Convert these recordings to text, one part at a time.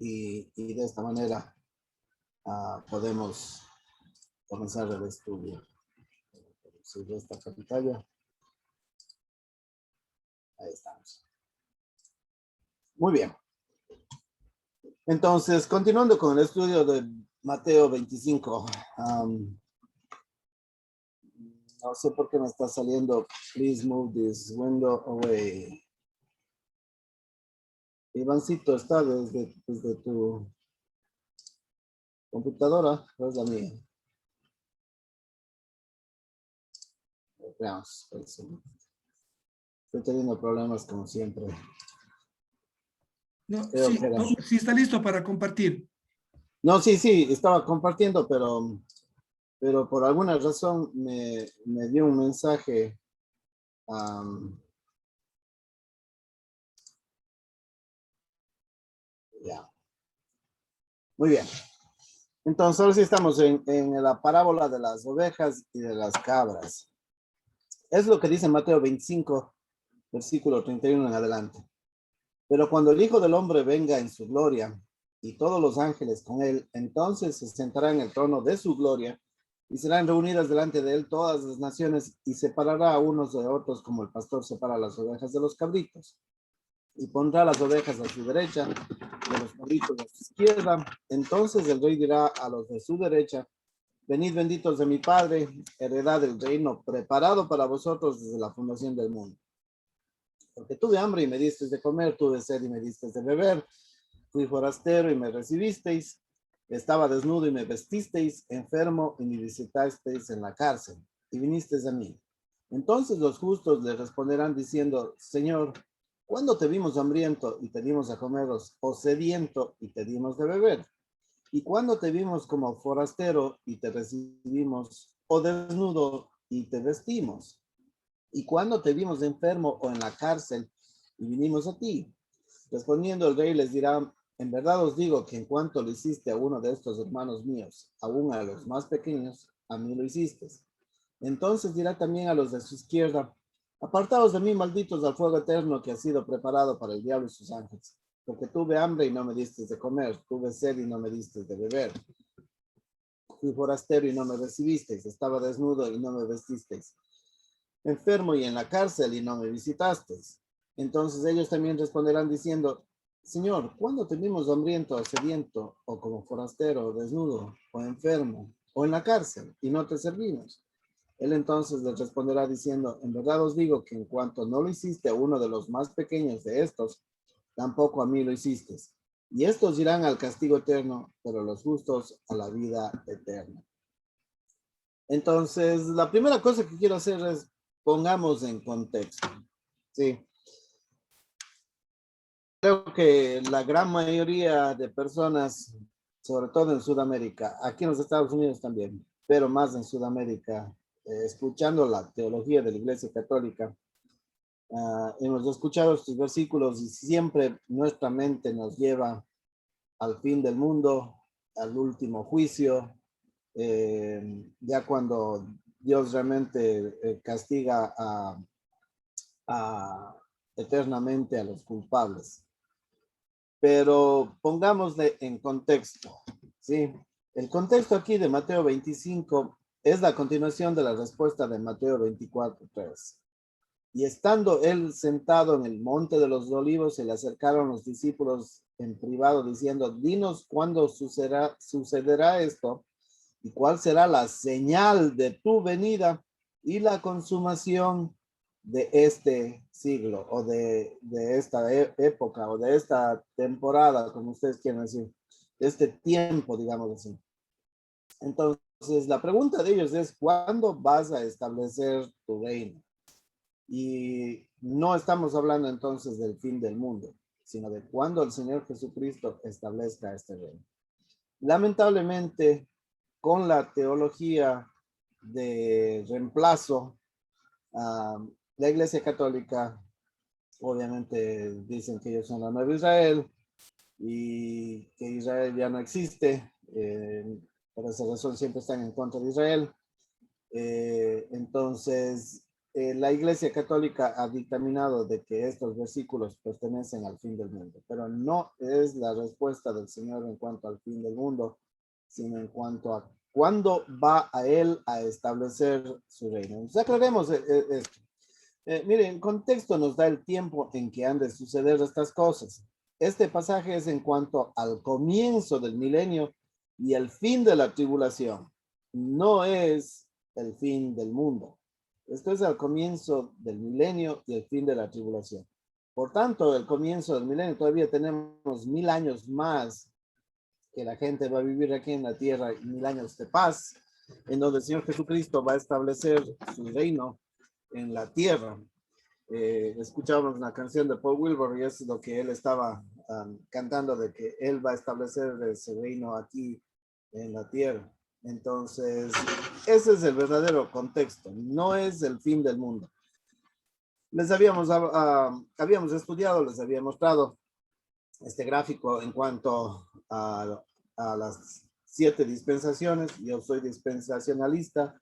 y de esta manera podemos comenzar el estudio. Sobre esta pantalla. Ahí estamos. Muy bien. Entonces, continuando con el estudio de Mateo 25. No sé por qué me está saliendo. Please move this window away. Ivancito, ¿está desde tu computadora? ¿O es la mía? Veamos. Estoy teniendo problemas como siempre. No, sí, sí está listo para compartir. No, sí, estaba compartiendo, pero por alguna razón me dio un mensaje. Ya. Muy bien. Entonces, ahora sí estamos en la parábola de las ovejas y de las cabras. Es lo que dice Mateo 25, versículo 31 en adelante. Pero cuando el Hijo del Hombre venga en su gloria y todos los ángeles con él, entonces se sentará en el trono de su gloria y serán reunidas delante de él todas las naciones y separará a unos de otros como el pastor separa las ovejas de los cabritos. Y pondrá las ovejas a su derecha y a los cabritos a su izquierda. Entonces el rey dirá a los de su derecha: venid benditos de mi Padre, heredad del reino preparado para vosotros desde la fundación del mundo. Porque tuve hambre y me disteis de comer, tuve sed y me disteis de beber, fui forastero y me recibisteis, estaba desnudo y me vestisteis, enfermo y me visitasteis en la cárcel, y vinisteis a mí. Entonces los justos le responderán diciendo: Señor, ¿cuándo te vimos hambriento y te dimos a comeros, o sediento y te dimos de beber? ¿Y cuándo te vimos como forastero y te recibimos, o desnudo y te vestimos? ¿Y cuándo te vimos enfermo o en la cárcel y vinimos a ti? Respondiendo el rey les dirá: en verdad os digo que en cuanto lo hiciste a uno de estos hermanos míos, aún a los más pequeños, a mí lo hiciste. Entonces dirá también a los de su izquierda: apartaos de mí, malditos, al fuego eterno que ha sido preparado para el diablo y sus ángeles. Porque tuve hambre y no me diste de comer, tuve sed y no me diste de beber. Fui forastero y no me recibisteis, estaba desnudo y no me vestisteis, enfermo y en la cárcel y no me visitasteis. Entonces ellos también responderán diciendo: Señor, ¿cuándo te vimos hambriento o sediento, o como forastero, o desnudo, o enfermo, o en la cárcel, y no te servimos? Él entonces les responderá diciendo: en verdad os digo que en cuanto no lo hiciste a uno de los más pequeños de estos, tampoco a mí lo hiciste. Y estos irán al castigo eterno, pero los justos a la vida eterna. Entonces, la primera cosa que quiero hacer es pongamos en contexto. Sí. Creo que la gran mayoría de personas, sobre todo en Sudamérica, aquí en los Estados Unidos también, pero más en Sudamérica, escuchando la teología de la Iglesia Católica, hemos escuchado estos versículos y siempre nuestra mente nos lleva al fin del mundo, al último juicio, ya cuando Dios realmente castiga eternamente a los culpables. Pero pongámosle en contexto, ¿sí? El contexto aquí de Mateo 25 es la continuación de la respuesta de Mateo 24:3. Y estando él sentado en el monte de los olivos, se le acercaron los discípulos en privado diciendo: dinos cuándo sucederá esto y cuál será la señal de tu venida y la consumación de este siglo o de esta época o de esta temporada, como ustedes quieren decir, de este tiempo, digamos así. Entonces, la pregunta de ellos es: ¿cuándo vas a establecer tu reino? Y no estamos hablando entonces del fin del mundo, sino de cuándo el Señor Jesucristo establezca este reino. Lamentablemente, con la teología de reemplazo, la Iglesia Católica obviamente dicen que ellos son la nueva Israel y que Israel ya no existe. Por esa razón siempre están en contra de Israel. Entonces, la Iglesia Católica ha dictaminado de que estos versículos pertenecen al fin del mundo, pero no es la respuesta del Señor en cuanto al fin del mundo, sino en cuanto a cuándo va a Él a establecer su reino. Entonces, aclaremos esto. Miren, el contexto nos da el tiempo en que han de suceder estas cosas. Este pasaje es en cuanto al comienzo del milenio y el fin de la tribulación. No es el fin del mundo. Esto es el comienzo del milenio y el fin de la tribulación. Por tanto, el comienzo del milenio, todavía tenemos 1000 años más que la gente va a vivir aquí en la tierra, 1000 años de paz, en donde el Señor Jesucristo va a establecer su reino en la tierra. Escuchábamos una canción de Paul Wilbur y es lo que él estaba cantando, de que él va a establecer ese reino aquí en la tierra. Entonces, ese es el verdadero contexto, no es el fin del mundo. Les habíamos estudiado, les había mostrado este gráfico en cuanto a las 7 dispensaciones. Yo soy dispensacionalista.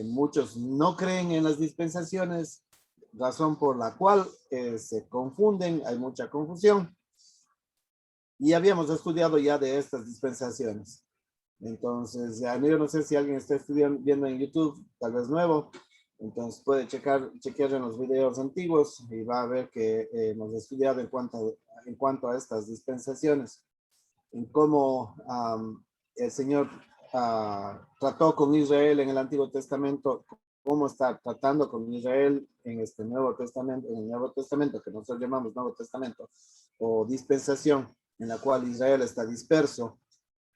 Muchos no creen en las dispensaciones, razón por la cual se confunden, hay mucha confusión. Y habíamos estudiado ya de estas dispensaciones. Entonces, yo no sé si alguien está viendo en YouTube, tal vez nuevo, entonces puede chequear en los videos antiguos y va a ver que hemos estudiado en cuanto a estas dispensaciones, en cómo el Señor trató con Israel en el Antiguo Testamento, cómo está tratando con Israel en este Nuevo Testamento, en el Nuevo Testamento, que nosotros llamamos Nuevo Testamento, o dispensación, en la cual Israel está disperso,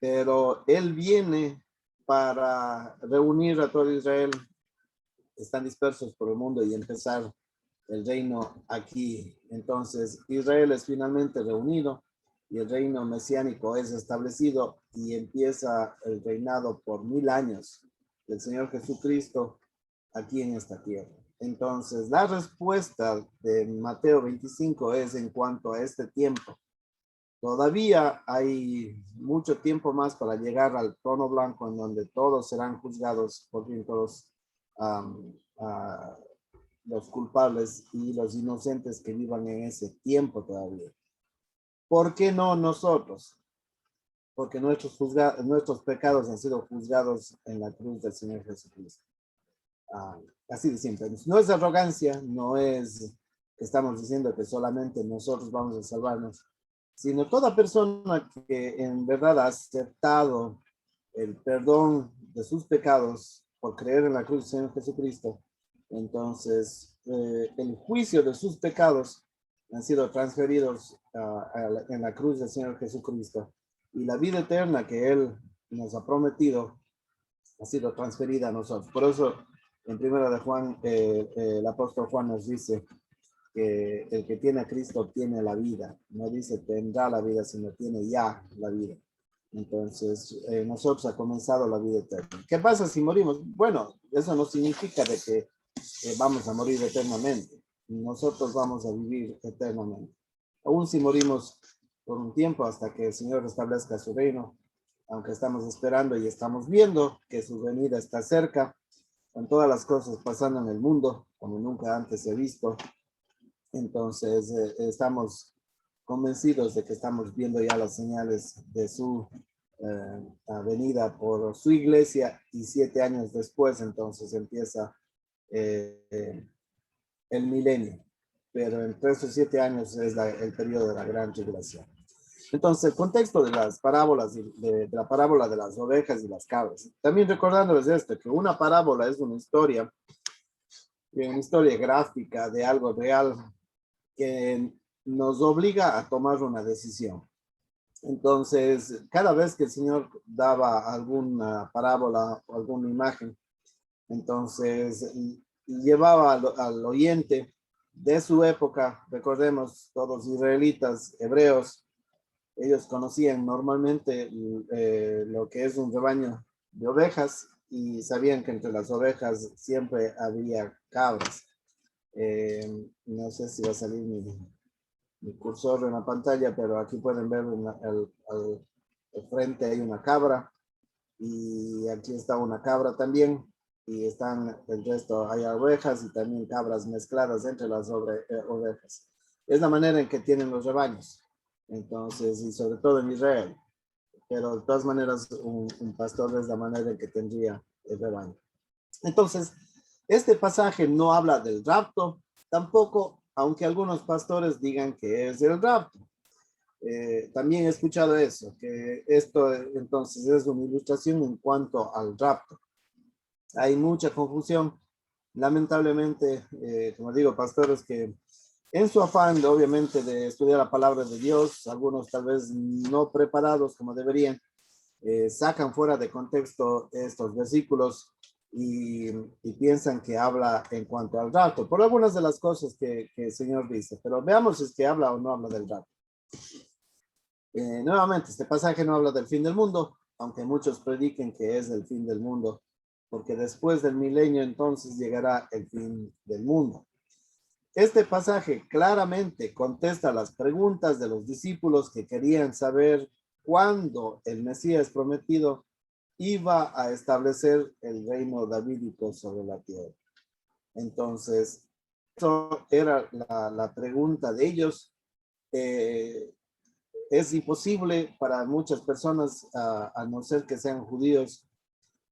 pero Él viene para reunir a todo Israel, están dispersos por el mundo, y empezar el reino aquí. Entonces, Israel es finalmente reunido y el reino mesiánico es establecido y empieza el reinado por 1000 años del Señor Jesucristo aquí en esta tierra. Entonces, la respuesta de Mateo 25 es en cuanto a este tiempo. Todavía hay mucho tiempo más para llegar al trono blanco, en donde todos serán juzgados, por fin todos los culpables y los inocentes que vivan en ese tiempo todavía. ¿Por qué no nosotros? Porque nuestros pecados han sido juzgados en la cruz del Señor Jesucristo. Así de simple. No es arrogancia, no es que estamos diciendo que solamente nosotros vamos a salvarnos, sino toda persona que en verdad ha aceptado el perdón de sus pecados por creer en la cruz del Señor Jesucristo. Entonces, el juicio de sus pecados han sido transferidos en la cruz del Señor Jesucristo, y la vida eterna que Él nos ha prometido ha sido transferida a nosotros. Por eso, en primera de Juan, el apóstol Juan nos dice que el que tiene a Cristo tiene la vida. No dice tendrá la vida, sino tiene ya la vida. Entonces, nosotros ha comenzado la vida eterna. ¿Qué pasa si morimos? Bueno, eso no significa de que vamos a morir eternamente. Nosotros vamos a vivir eternamente. Aún si morimos por un tiempo hasta que el Señor establezca su reino, aunque estamos esperando y estamos viendo que su venida está cerca, con todas las cosas pasando en el mundo, como nunca antes he visto. Entonces, estamos convencidos de que estamos viendo ya las señales de su venida por su iglesia, y 7 años después, entonces empieza el milenio. Pero entre esos 7 años es el periodo de la gran tribulación. Entonces, el contexto de las parábolas, de la parábola de las ovejas y las cabras. También recordándoles esto, que una parábola es una historia gráfica de algo real que nos obliga a tomar una decisión. Entonces, cada vez que el Señor daba alguna parábola o alguna imagen, entonces llevaba al oyente de su época, recordemos, todos israelitas, hebreos, ellos conocían normalmente lo que es un rebaño de ovejas, y sabían que entre las ovejas siempre había cabras. No sé si va a salir mi cursor en la pantalla, pero aquí pueden ver al frente hay una cabra, y aquí está una cabra también. y están el resto, hay ovejas y también cabras mezcladas entre las ovejas. Es la manera en que tienen los rebaños. Entonces, y sobre todo en Israel. Pero de todas maneras, un pastor es la manera en que tendría el rebaño. Entonces, este pasaje no habla del rapto, tampoco, aunque algunos pastores digan que es el rapto. También he escuchado eso, que esto entonces es una ilustración en cuanto al rapto. Hay mucha confusión, lamentablemente, como digo, pastores que en su afán, obviamente, de estudiar la palabra de Dios, algunos tal vez no preparados como deberían, sacan fuera de contexto estos versículos y piensan que habla en cuanto al rapto, por algunas de las cosas que el Señor dice, pero veamos si es que habla o no habla del rapto. Nuevamente, este pasaje no habla del fin del mundo, aunque muchos prediquen que es el fin del mundo, porque después del milenio entonces llegará el fin del mundo. Este pasaje claramente contesta las preguntas de los discípulos que querían saber cuándo el Mesías prometido iba a establecer el reino davídico sobre la tierra. Entonces, eso era la pregunta de ellos. Es imposible para muchas personas, a no ser que sean judíos,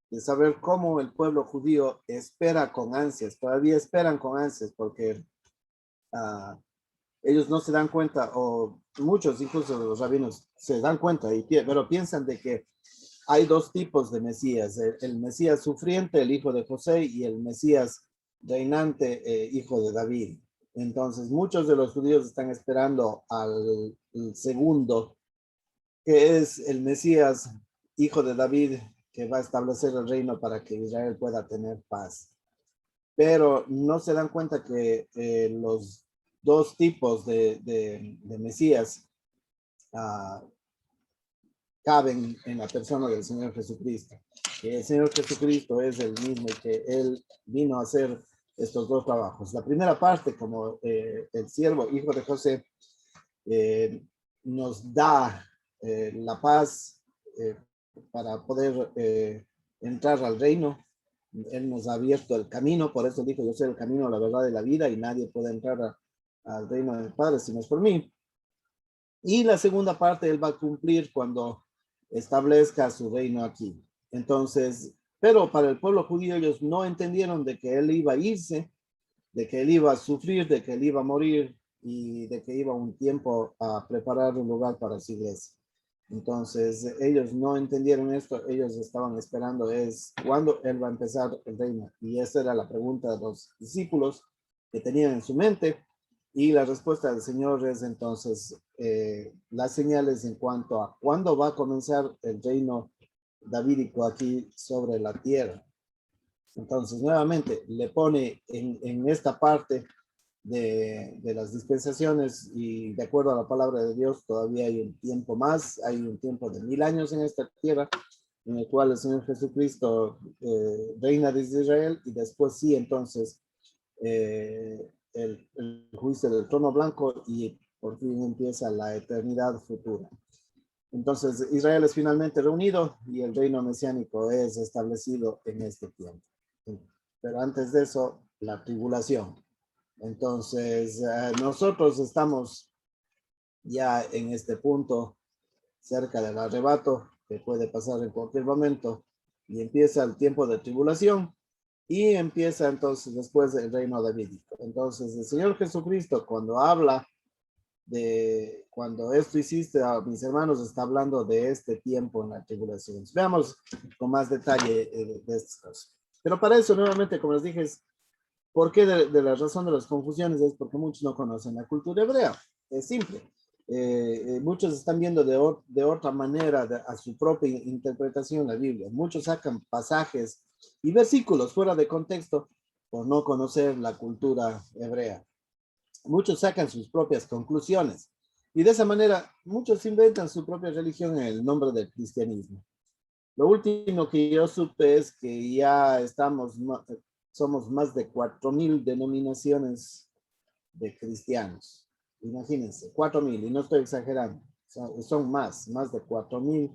de saber cómo el pueblo judío espera con ansias, todavía esperan con ansias, porque ellos no se dan cuenta, o muchos incluso de los rabinos se dan cuenta, pero piensan de que hay dos tipos de Mesías, el Mesías sufriente, el hijo de José, y el Mesías reinante, hijo de David. Entonces, muchos de los judíos están esperando al segundo, que es el Mesías, hijo de David, que va a establecer el reino para que Israel pueda tener paz. Pero no se dan cuenta que los dos tipos de Mesías caben en la persona del Señor Jesucristo. Que el Señor Jesucristo es el mismo y que Él vino a hacer estos dos trabajos. La primera parte, como el siervo, hijo de José, nos da la paz para poder entrar al reino. Él nos ha abierto el camino, por eso dijo, yo soy el camino, la verdad y la vida, y nadie puede entrar al reino del Padre si no es por mí. Y la segunda parte Él va a cumplir cuando establezca su reino aquí. Entonces, pero para el pueblo judío ellos no entendieron de que Él iba a irse, de que Él iba a sufrir, de que Él iba a morir y de que iba un tiempo a preparar un lugar para su iglesia. Entonces, ellos no entendieron esto, ellos estaban esperando es cuándo Él va a empezar el reino. Y esa era la pregunta de los discípulos que tenían en su mente. Y la respuesta del Señor es entonces las señales en cuanto a cuándo va a comenzar el reino davídico aquí sobre la tierra. Entonces, nuevamente, le pone en esta parte de las dispensaciones y de acuerdo a la palabra de Dios, todavía hay un tiempo más, hay un tiempo de 1000 años en esta tierra, en el cual el Señor Jesucristo reina desde Israel y después sí, entonces, el juicio del trono blanco y por fin empieza la eternidad futura. Entonces, Israel es finalmente reunido y el reino mesiánico es establecido en este tiempo. Pero antes de eso, la tribulación. Entonces, nosotros estamos ya en este punto cerca del arrebato que puede pasar en cualquier momento y empieza el tiempo de tribulación y empieza entonces después el reino davídico. Entonces, el Señor Jesucristo cuando habla de cuando esto hiciste a mis hermanos, está hablando de este tiempo en la tribulación. Veamos con más detalle de estas cosas. Pero para eso, nuevamente, como les dije, ¿por qué de la razón de las confusiones? Es porque muchos no conocen la cultura hebrea. Es simple. Muchos están viendo de otra manera, a su propia interpretación la Biblia. Muchos sacan pasajes y versículos fuera de contexto por no conocer la cultura hebrea. Muchos sacan sus propias conclusiones y de esa manera muchos inventan su propia religión en el nombre del cristianismo. Lo último que yo supe es que ya somos más de 4000 denominaciones de cristianos. Imagínense, 4000, y no estoy exagerando, son más de 4000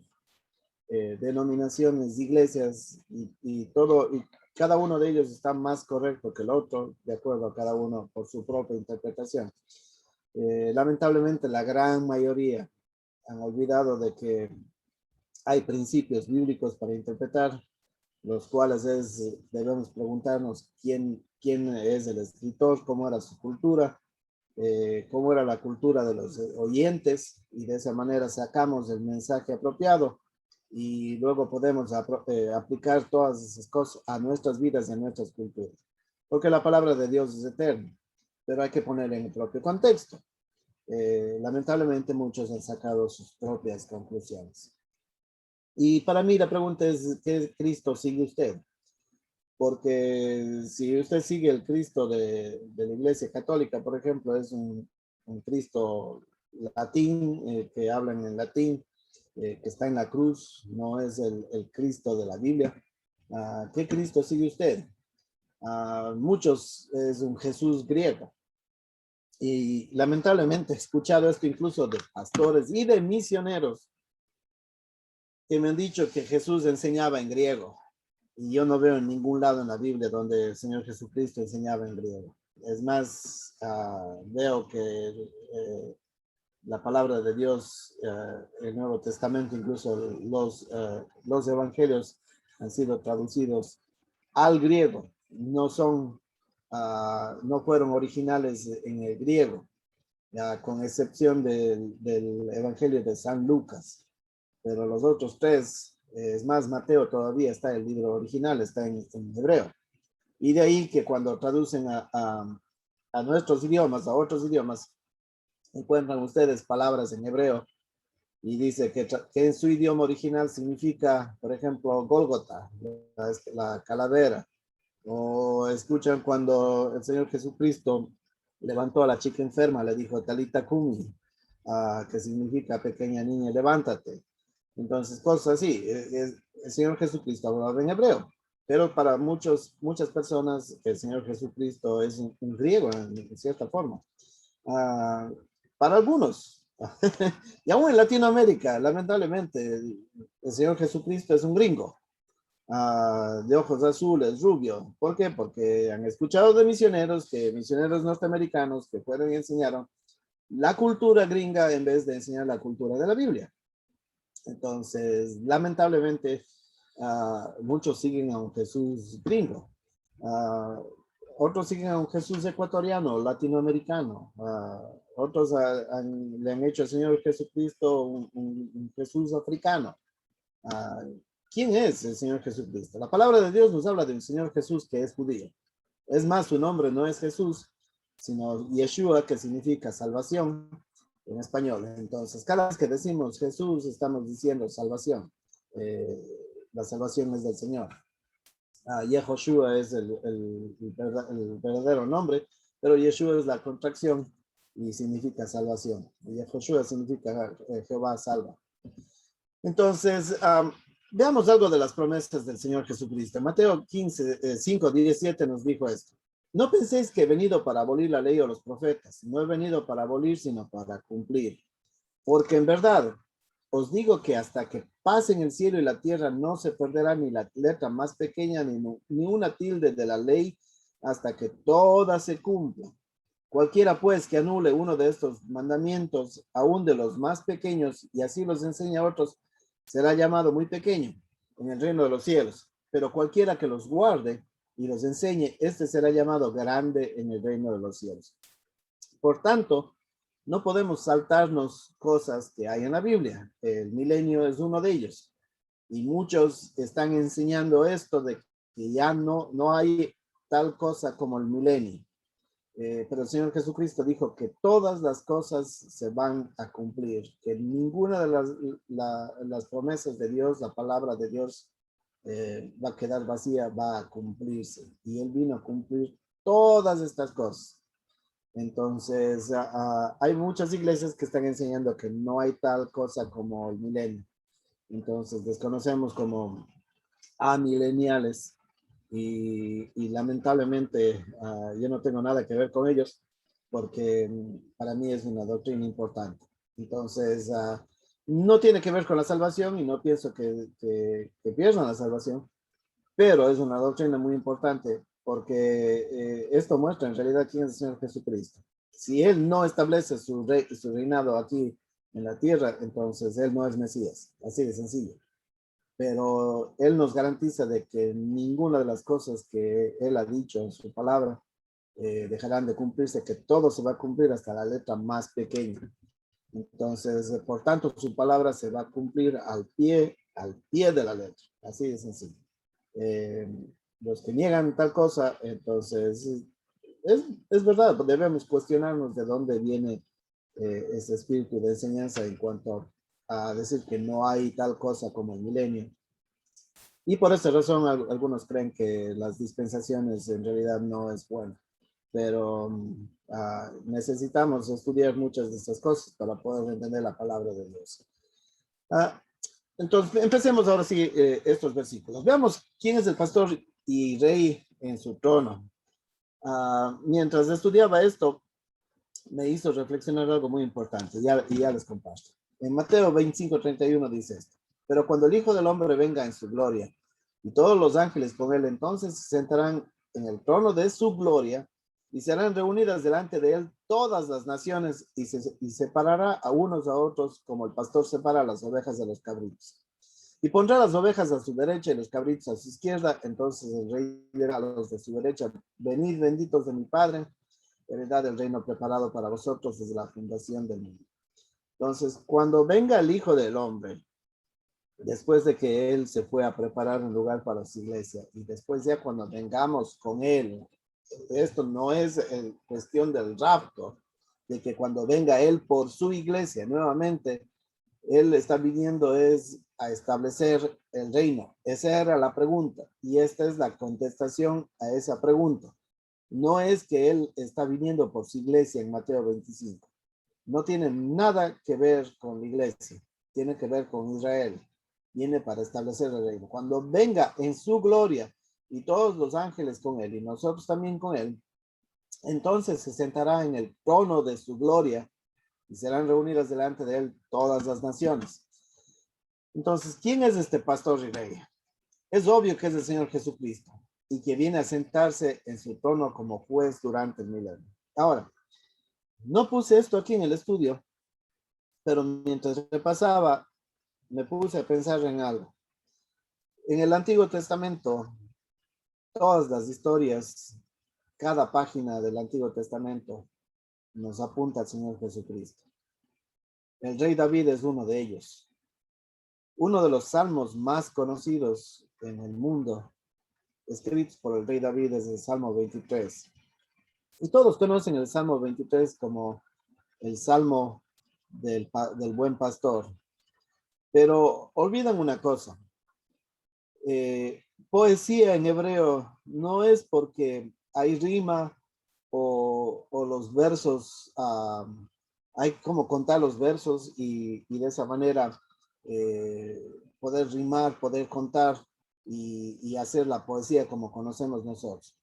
denominaciones, iglesias y todo, cada uno de ellos está más correcto que el otro, de acuerdo a cada uno por su propia interpretación. Lamentablemente, la gran mayoría han olvidado de que hay principios bíblicos para interpretar, los cuales debemos preguntarnos quién es el escritor, cómo era su cultura, cómo era la cultura de los oyentes, y de esa manera sacamos el mensaje apropiado y luego podemos aplicar todas esas cosas a nuestras vidas y a nuestras culturas. Porque la palabra de Dios es eterna, pero hay que ponerla en el propio contexto. Lamentablemente muchos han sacado sus propias conclusiones. Y para mí la pregunta es, ¿qué Cristo sigue usted? Porque si usted sigue el Cristo de la Iglesia Católica, por ejemplo, es un Cristo latín, que hablan en latín, que está en la cruz, no es el Cristo de la Biblia. ¿Qué Cristo sigue usted? Muchos es un Jesús griego. Y lamentablemente he escuchado esto incluso de pastores y de misioneros que me han dicho que Jesús enseñaba en griego. Y yo no veo en ningún lado en la Biblia donde el Señor Jesucristo enseñaba en griego. Es más, veo que la palabra de Dios, el Nuevo Testamento, incluso los evangelios han sido traducidos al griego. No fueron originales en el griego, con excepción del Evangelio de San Lucas. Pero los otros tres, es más, Mateo todavía está, el libro original está en hebreo. Y de ahí que cuando traducen a nuestros idiomas, a otros idiomas, encuentran ustedes palabras en hebreo y dice que en su idioma original significa, por ejemplo, Gólgota, la calavera. O escuchan cuando el Señor Jesucristo levantó a la chica enferma, le dijo Talita Kumi, que significa pequeña niña, levántate. Entonces, cosas así. El Señor Jesucristo hablaba en hebreo, pero para muchas personas el Señor Jesucristo es un griego en cierta forma. Para algunos, y aún en Latinoamérica, lamentablemente, el Señor Jesucristo es un gringo, de ojos azules, rubio. ¿Por qué? Porque han escuchado de misioneros norteamericanos que fueron y enseñaron la cultura gringa en vez de enseñar la cultura de la Biblia. Entonces, lamentablemente, muchos siguen a un Jesús gringo. Otros siguen a un Jesús ecuatoriano, latinoamericano. Otros le han hecho al Señor Jesucristo un Jesús africano. ¿Quién es el Señor Jesucristo? La palabra de Dios nos habla de un Señor Jesús que es judío. Es más, su nombre no es Jesús, sino Yeshua, que significa salvación en español. Entonces, cada vez que decimos Jesús, estamos diciendo salvación. La salvación es del Señor. Yehoshua es el verdadero nombre, pero Yeshua es la contracción y significa salvación. Yehoshua significa Jehová salva. Entonces, veamos algo de las promesas del Señor Jesucristo. Mateo 5:17 nos dijo esto. No penséis que he venido para abolir la ley o los profetas. No he venido para abolir, sino para cumplir. Porque en verdad os digo que hasta que pasen el cielo y la tierra no se perderá ni la letra más pequeña ni una tilde de la ley hasta que toda se cumpla. Cualquiera pues que anule uno de estos mandamientos, aún de los más pequeños, y así los enseña a otros, será llamado muy pequeño en el reino de los cielos. Pero cualquiera que los guarde y los enseñe, este será llamado grande en el reino de los cielos. Por tanto, no podemos saltarnos cosas que hay en la Biblia. El milenio es uno de ellos. Y muchos están enseñando esto de que ya no hay tal cosa como el milenio. Pero el Señor Jesucristo dijo que todas las cosas se van a cumplir, que ninguna de las promesas de Dios, la palabra de Dios, va a quedar vacía, va a cumplirse. Y Él vino a cumplir todas estas cosas. Entonces, hay muchas iglesias que están enseñando que no hay tal cosa como el milenio. Entonces, desconocemos como amileniales. Y lamentablemente yo no tengo nada que ver con ellos porque para mí es una doctrina importante. Entonces, no tiene que ver con la salvación y no pienso que pierdan la salvación, Pero es una doctrina muy importante porque esto muestra en realidad quién es el Señor Jesucristo. Si Él no establece su reinado aquí en la tierra, entonces Él no es Mesías, así de sencillo. Pero Él nos garantiza de que ninguna de las cosas que Él ha dicho en su palabra dejarán de cumplirse, que todo se va a cumplir hasta la letra más pequeña. Entonces, por tanto, su palabra se va a cumplir al pie de la letra, así de sencillo. Eh, los que niegan tal cosa, entonces, es verdad, debemos cuestionarnos de dónde viene ese espíritu de enseñanza en cuanto a decir que no hay tal cosa como el milenio. Y por esa razón algunos creen que las dispensaciones en realidad no es bueno, pero necesitamos estudiar muchas de estas cosas para poder entender la palabra de Dios. Entonces, empecemos ahora sí estos versículos. Veamos quién es el pastor y rey en su trono. Mientras estudiaba esto, me hizo reflexionar algo muy importante, y ya les comparto. En Mateo 25:31 dice esto: pero cuando el Hijo del Hombre venga en su gloria, y todos los ángeles con él, entonces se sentarán en el trono de su gloria, y serán reunidas delante de él todas las naciones, y separará a unos a otros, como el pastor separa las ovejas de los cabritos. Y pondrá las ovejas a su derecha y los cabritos a su izquierda. Entonces el rey dirá a los de su derecha: venid, benditos de mi Padre, heredad del reino preparado para vosotros desde la fundación del mundo. Entonces, cuando venga el Hijo del Hombre, después de que Él se fue a preparar un lugar para su iglesia, y después ya cuando vengamos con Él, esto no es cuestión del rapto, de que cuando venga Él por su iglesia nuevamente, Él está viniendo es a establecer el reino. Esa era la pregunta, y esta es la contestación a esa pregunta. No es que Él está viniendo por su iglesia en Mateo 25. No tiene nada que ver con la iglesia, tiene que ver con Israel. Viene para establecer el reino. Cuando venga en su gloria y todos los ángeles con él y nosotros también con él, entonces se sentará en el trono de su gloria y serán reunidas delante de él todas las naciones. Entonces, ¿quién es este pastor y rey? Es obvio que es el Señor Jesucristo y que viene a sentarse en su trono como juez durante el milenio. Ahora, no puse esto aquí en el estudio, pero mientras repasaba, me puse a pensar en algo. En el Antiguo Testamento, todas las historias, cada página del Antiguo Testamento nos apunta al Señor Jesucristo. El rey David es uno de ellos. Uno de los salmos más conocidos en el mundo, escritos por el rey David, es el Salmo 23. Y todos conocen el Salmo 23 como el Salmo del buen pastor. Pero olvidan una cosa. Poesía en hebreo no es porque hay rima o los versos, hay como contar los versos y de esa manera poder rimar, poder contar y hacer la poesía como conocemos nosotros.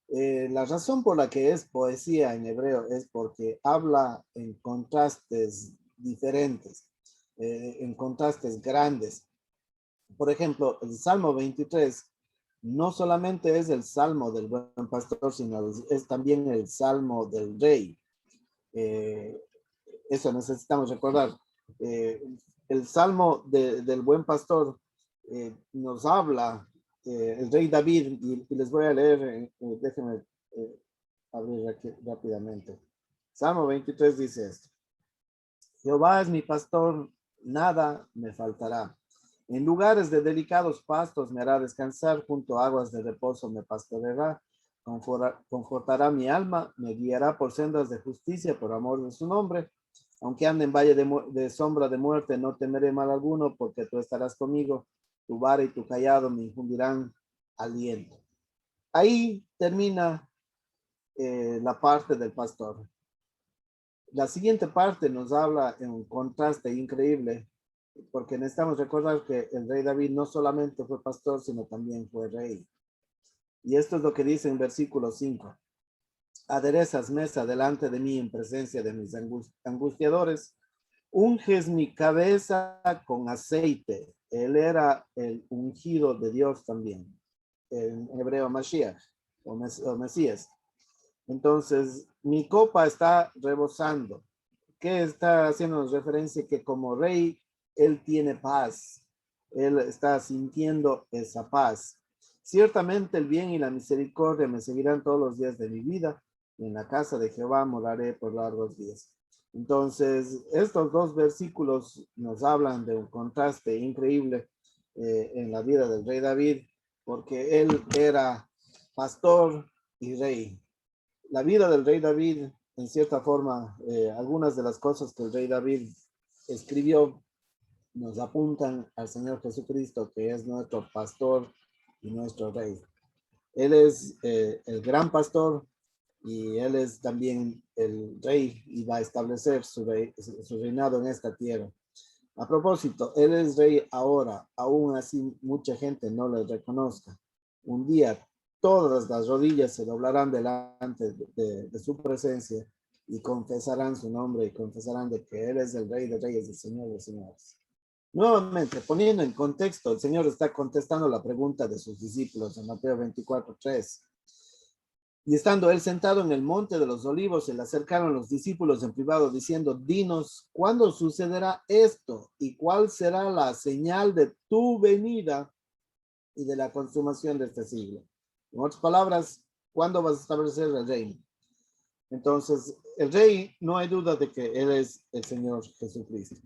La razón por la que es poesía en hebreo es porque habla en contrastes diferentes, en contrastes grandes. Por ejemplo, el Salmo 23 no solamente es el Salmo del buen pastor, sino es también el Salmo del rey. Eso necesitamos recordar. El Salmo del buen pastor nos habla el rey David, y les voy a leer, déjenme abrir aquí rápidamente. Salmo 23 dice esto: Jehová es mi pastor, nada me faltará. En lugares de delicados pastos me hará descansar, junto a aguas de reposo me pastoreará, confortará mi alma, me guiará por sendas de justicia por amor de su nombre. Aunque ande en valle de sombra de muerte, no temeré mal alguno, porque tú estarás conmigo, tu vara y tu cayado me infundirán aliento. Ahí termina la parte del pastor. La siguiente parte nos habla en un contraste increíble, porque necesitamos recordar que el rey David no solamente fue pastor, sino también fue rey. Y esto es lo que dice en versículo 5. Aderezas mesa delante de mí en presencia de mis angustiadores. Unges mi cabeza con aceite. Él era el ungido de Dios también. en hebreo Mashiach o Mesías. Entonces, mi copa está rebosando. ¿Qué está haciendo referencia? Que como rey, él tiene paz. Él está sintiendo esa paz. Ciertamente el bien y la misericordia me seguirán todos los días de mi vida. Y en la casa de Jehová moraré por largos días. Entonces, estos dos versículos nos hablan de un contraste increíble en la vida del rey David, porque él era pastor y rey. La vida del rey David, en cierta forma, algunas de las cosas que el rey David escribió nos apuntan al Señor Jesucristo, que es nuestro pastor y nuestro rey. Él es el gran pastor y él es también el rey y va a establecer su reinado en esta tierra. A propósito, él es rey ahora, aún así mucha gente no le reconozca. Un día todas las rodillas se doblarán delante de su presencia y confesarán su nombre y confesarán de que él es el rey de reyes y el señor de señores. Nuevamente, poniendo en contexto, el Señor está contestando la pregunta de sus discípulos en Mateo 24:3. Y estando él sentado en el monte de los olivos, se le acercaron los discípulos en privado diciendo, dinos, ¿cuándo sucederá esto? ¿Y cuál será la señal de tu venida y de la consumación de este siglo? En otras palabras, ¿cuándo vas a establecer el reino? Entonces, el rey, no hay duda de que él es el Señor Jesucristo.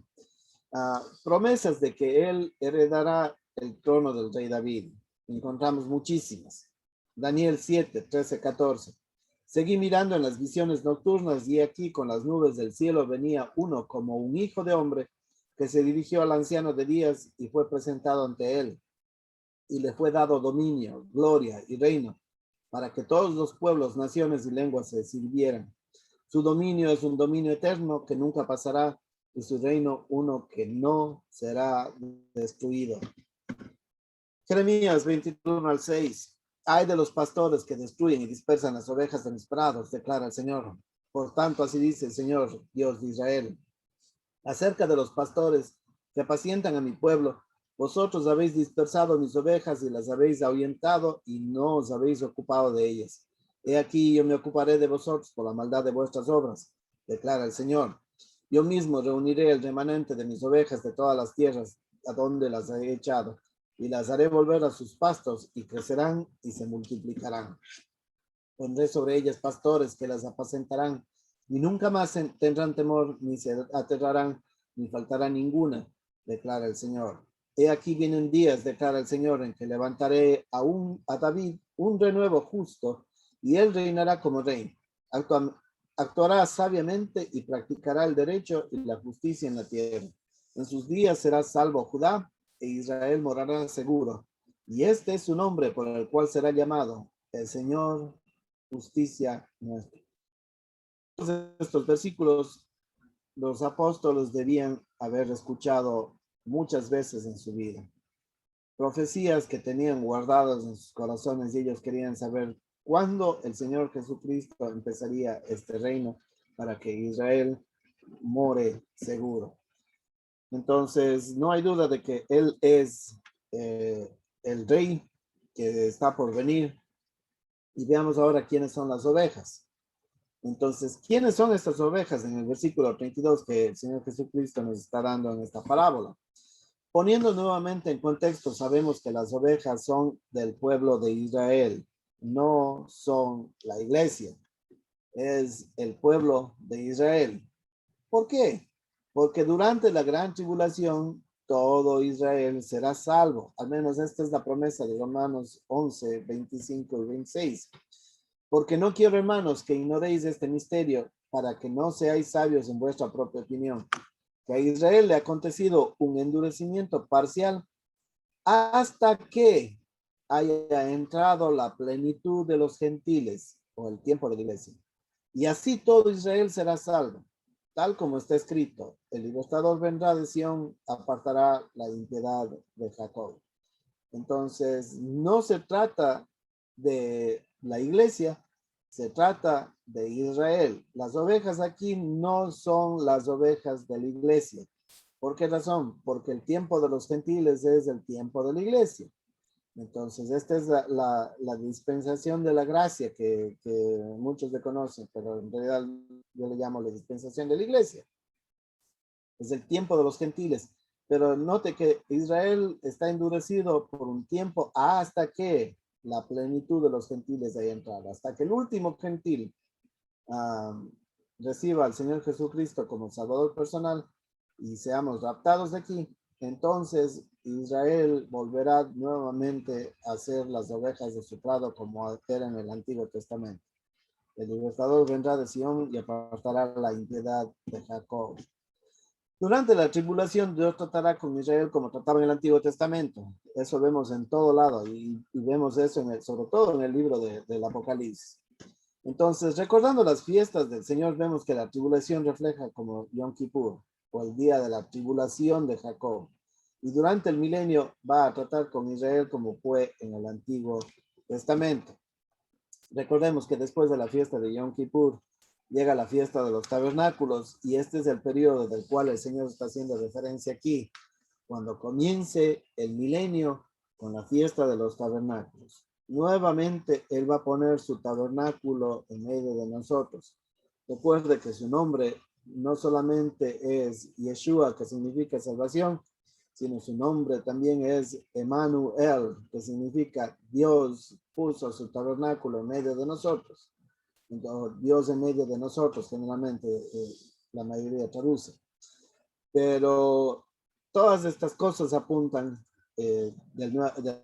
Promesas de que él heredará el trono del rey David. Encontramos muchísimas. Daniel 7, 13, 14. Seguí mirando en las visiones nocturnas y aquí con las nubes del cielo venía uno como un hijo de hombre que se dirigió al anciano de días y fue presentado ante él. Y le fue dado dominio, gloria y reino para que todos los pueblos, naciones y lenguas se sirvieran. Su dominio es un dominio eterno que nunca pasará y su reino uno que no será destruido. Jeremías 21:6. Ay de los pastores que destruyen y dispersan las ovejas de mis prados, declara el Señor. Por tanto, así dice el Señor, Dios de Israel. Acerca de los pastores que apacientan a mi pueblo, vosotros habéis dispersado mis ovejas y las habéis ahuyentado y no os habéis ocupado de ellas. He aquí yo me ocuparé de vosotros por la maldad de vuestras obras, declara el Señor. Yo mismo reuniré el remanente de mis ovejas de todas las tierras a donde las he echado y las haré volver a sus pastos y crecerán y se multiplicarán. Pondré sobre ellas pastores que las apacentarán y nunca más tendrán temor ni se aterrarán ni faltará ninguna, declara el Señor. He aquí vienen días, declara el Señor, en que levantaré a David un renuevo justo y él reinará como rey. Actuará sabiamente y practicará el derecho y la justicia en la tierra. En sus días será salvo Judá e Israel morará seguro. Y este es su nombre por el cual será llamado el Señor justicia nuestra. Estos versículos los apóstoles debían haber escuchado muchas veces en su vida. Profecías que tenían guardadas en sus corazones y ellos querían saber cuándo el Señor Jesucristo empezaría este reino para que Israel more seguro. Entonces, no hay duda de que Él es el rey que está por venir. Y veamos ahora quiénes son las ovejas. Entonces, ¿quiénes son estas ovejas? En el versículo 32 que el Señor Jesucristo nos está dando en esta parábola. Poniendo nuevamente en contexto, sabemos que las ovejas son del pueblo de Israel, no son la iglesia, es el pueblo de Israel. ¿Por qué? Porque durante la gran tribulación, todo Israel será salvo. Al menos esta es la promesa de Romanos 11, 25 y 26. Porque no quiero, hermanos, que ignoréis este misterio, para que no seáis sabios en vuestra propia opinión, que a Israel le ha acontecido un endurecimiento parcial hasta que haya entrado la plenitud de los gentiles, o el tiempo de la iglesia. Y así todo Israel será salvo, tal como está escrito, el libertador vendrá de Sión, apartará la impiedad de Jacob. Entonces, no se trata de la iglesia, se trata de Israel. Las ovejas aquí no son las ovejas de la iglesia. ¿Por qué razón? Porque el tiempo de los gentiles es el tiempo de la iglesia. Entonces, esta es la dispensación de la gracia que muchos le conocen, pero en realidad yo le llamo la dispensación de la iglesia. Es el tiempo de los gentiles. Pero note que Israel está endurecido por un tiempo hasta que la plenitud de los gentiles haya entrado, hasta que el último gentil reciba al Señor Jesucristo como Salvador personal y seamos raptados de aquí. Entonces Israel volverá nuevamente a ser las ovejas de su prado como era en el Antiguo Testamento. El libertador vendrá de Sion y apartará la impiedad de Jacob. Durante la tribulación, Dios tratará con Israel como trataba en el Antiguo Testamento. Eso vemos en todo lado y vemos eso sobre todo en el libro del Apocalipsis. Entonces, recordando las fiestas del Señor, vemos que la tribulación refleja como Yom Kippur, o el día de la tribulación de Jacob. Y durante el milenio va a tratar con Israel como fue en el Antiguo Testamento. Recordemos que después de la fiesta de Yom Kippur, llega la fiesta de los tabernáculos, y este es el periodo del cual el Señor está haciendo referencia aquí, cuando comience el milenio con la fiesta de los tabernáculos. Nuevamente, Él va a poner su tabernáculo en medio de nosotros. Recuerde que su nombre no solamente es Yeshua, que significa salvación, sino su nombre también es Emmanuel, que significa Dios puso su tabernáculo en medio de nosotros. Entonces, Dios en medio de nosotros, generalmente la mayoría traduce. Pero todas estas cosas apuntan del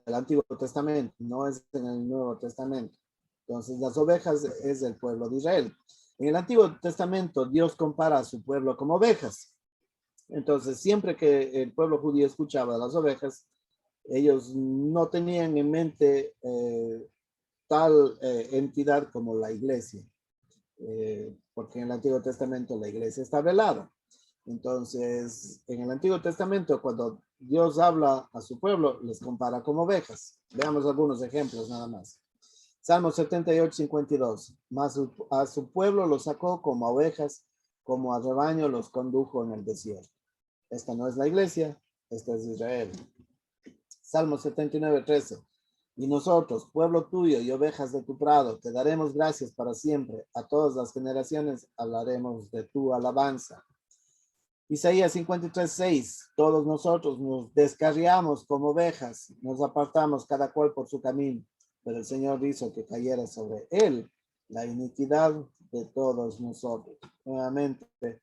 Antiguo Testamento, no es en el Nuevo Testamento. Entonces, las ovejas es el pueblo de Israel. En el Antiguo Testamento, Dios compara a su pueblo como ovejas. Entonces, siempre que el pueblo judío escuchaba a las ovejas, ellos no tenían en mente tal entidad como la iglesia, porque en el Antiguo Testamento la iglesia está velada. Entonces, en el Antiguo Testamento, cuando Dios habla a su pueblo, les compara como ovejas. Veamos algunos ejemplos nada más. Salmo 78, 52. Mas a su pueblo lo sacó como ovejas, como a rebaño los condujo en el desierto. Esta no es la iglesia, esta es Israel. Salmo 79, 13. Y nosotros, pueblo tuyo y ovejas de tu prado, te daremos gracias para siempre. A todas las generaciones hablaremos de tu alabanza. Isaías 53, 6. Todos nosotros nos descarriamos como ovejas, nos apartamos cada cual por su camino, pero el Señor hizo que cayera sobre él la iniquidad de todos nosotros. Nuevamente,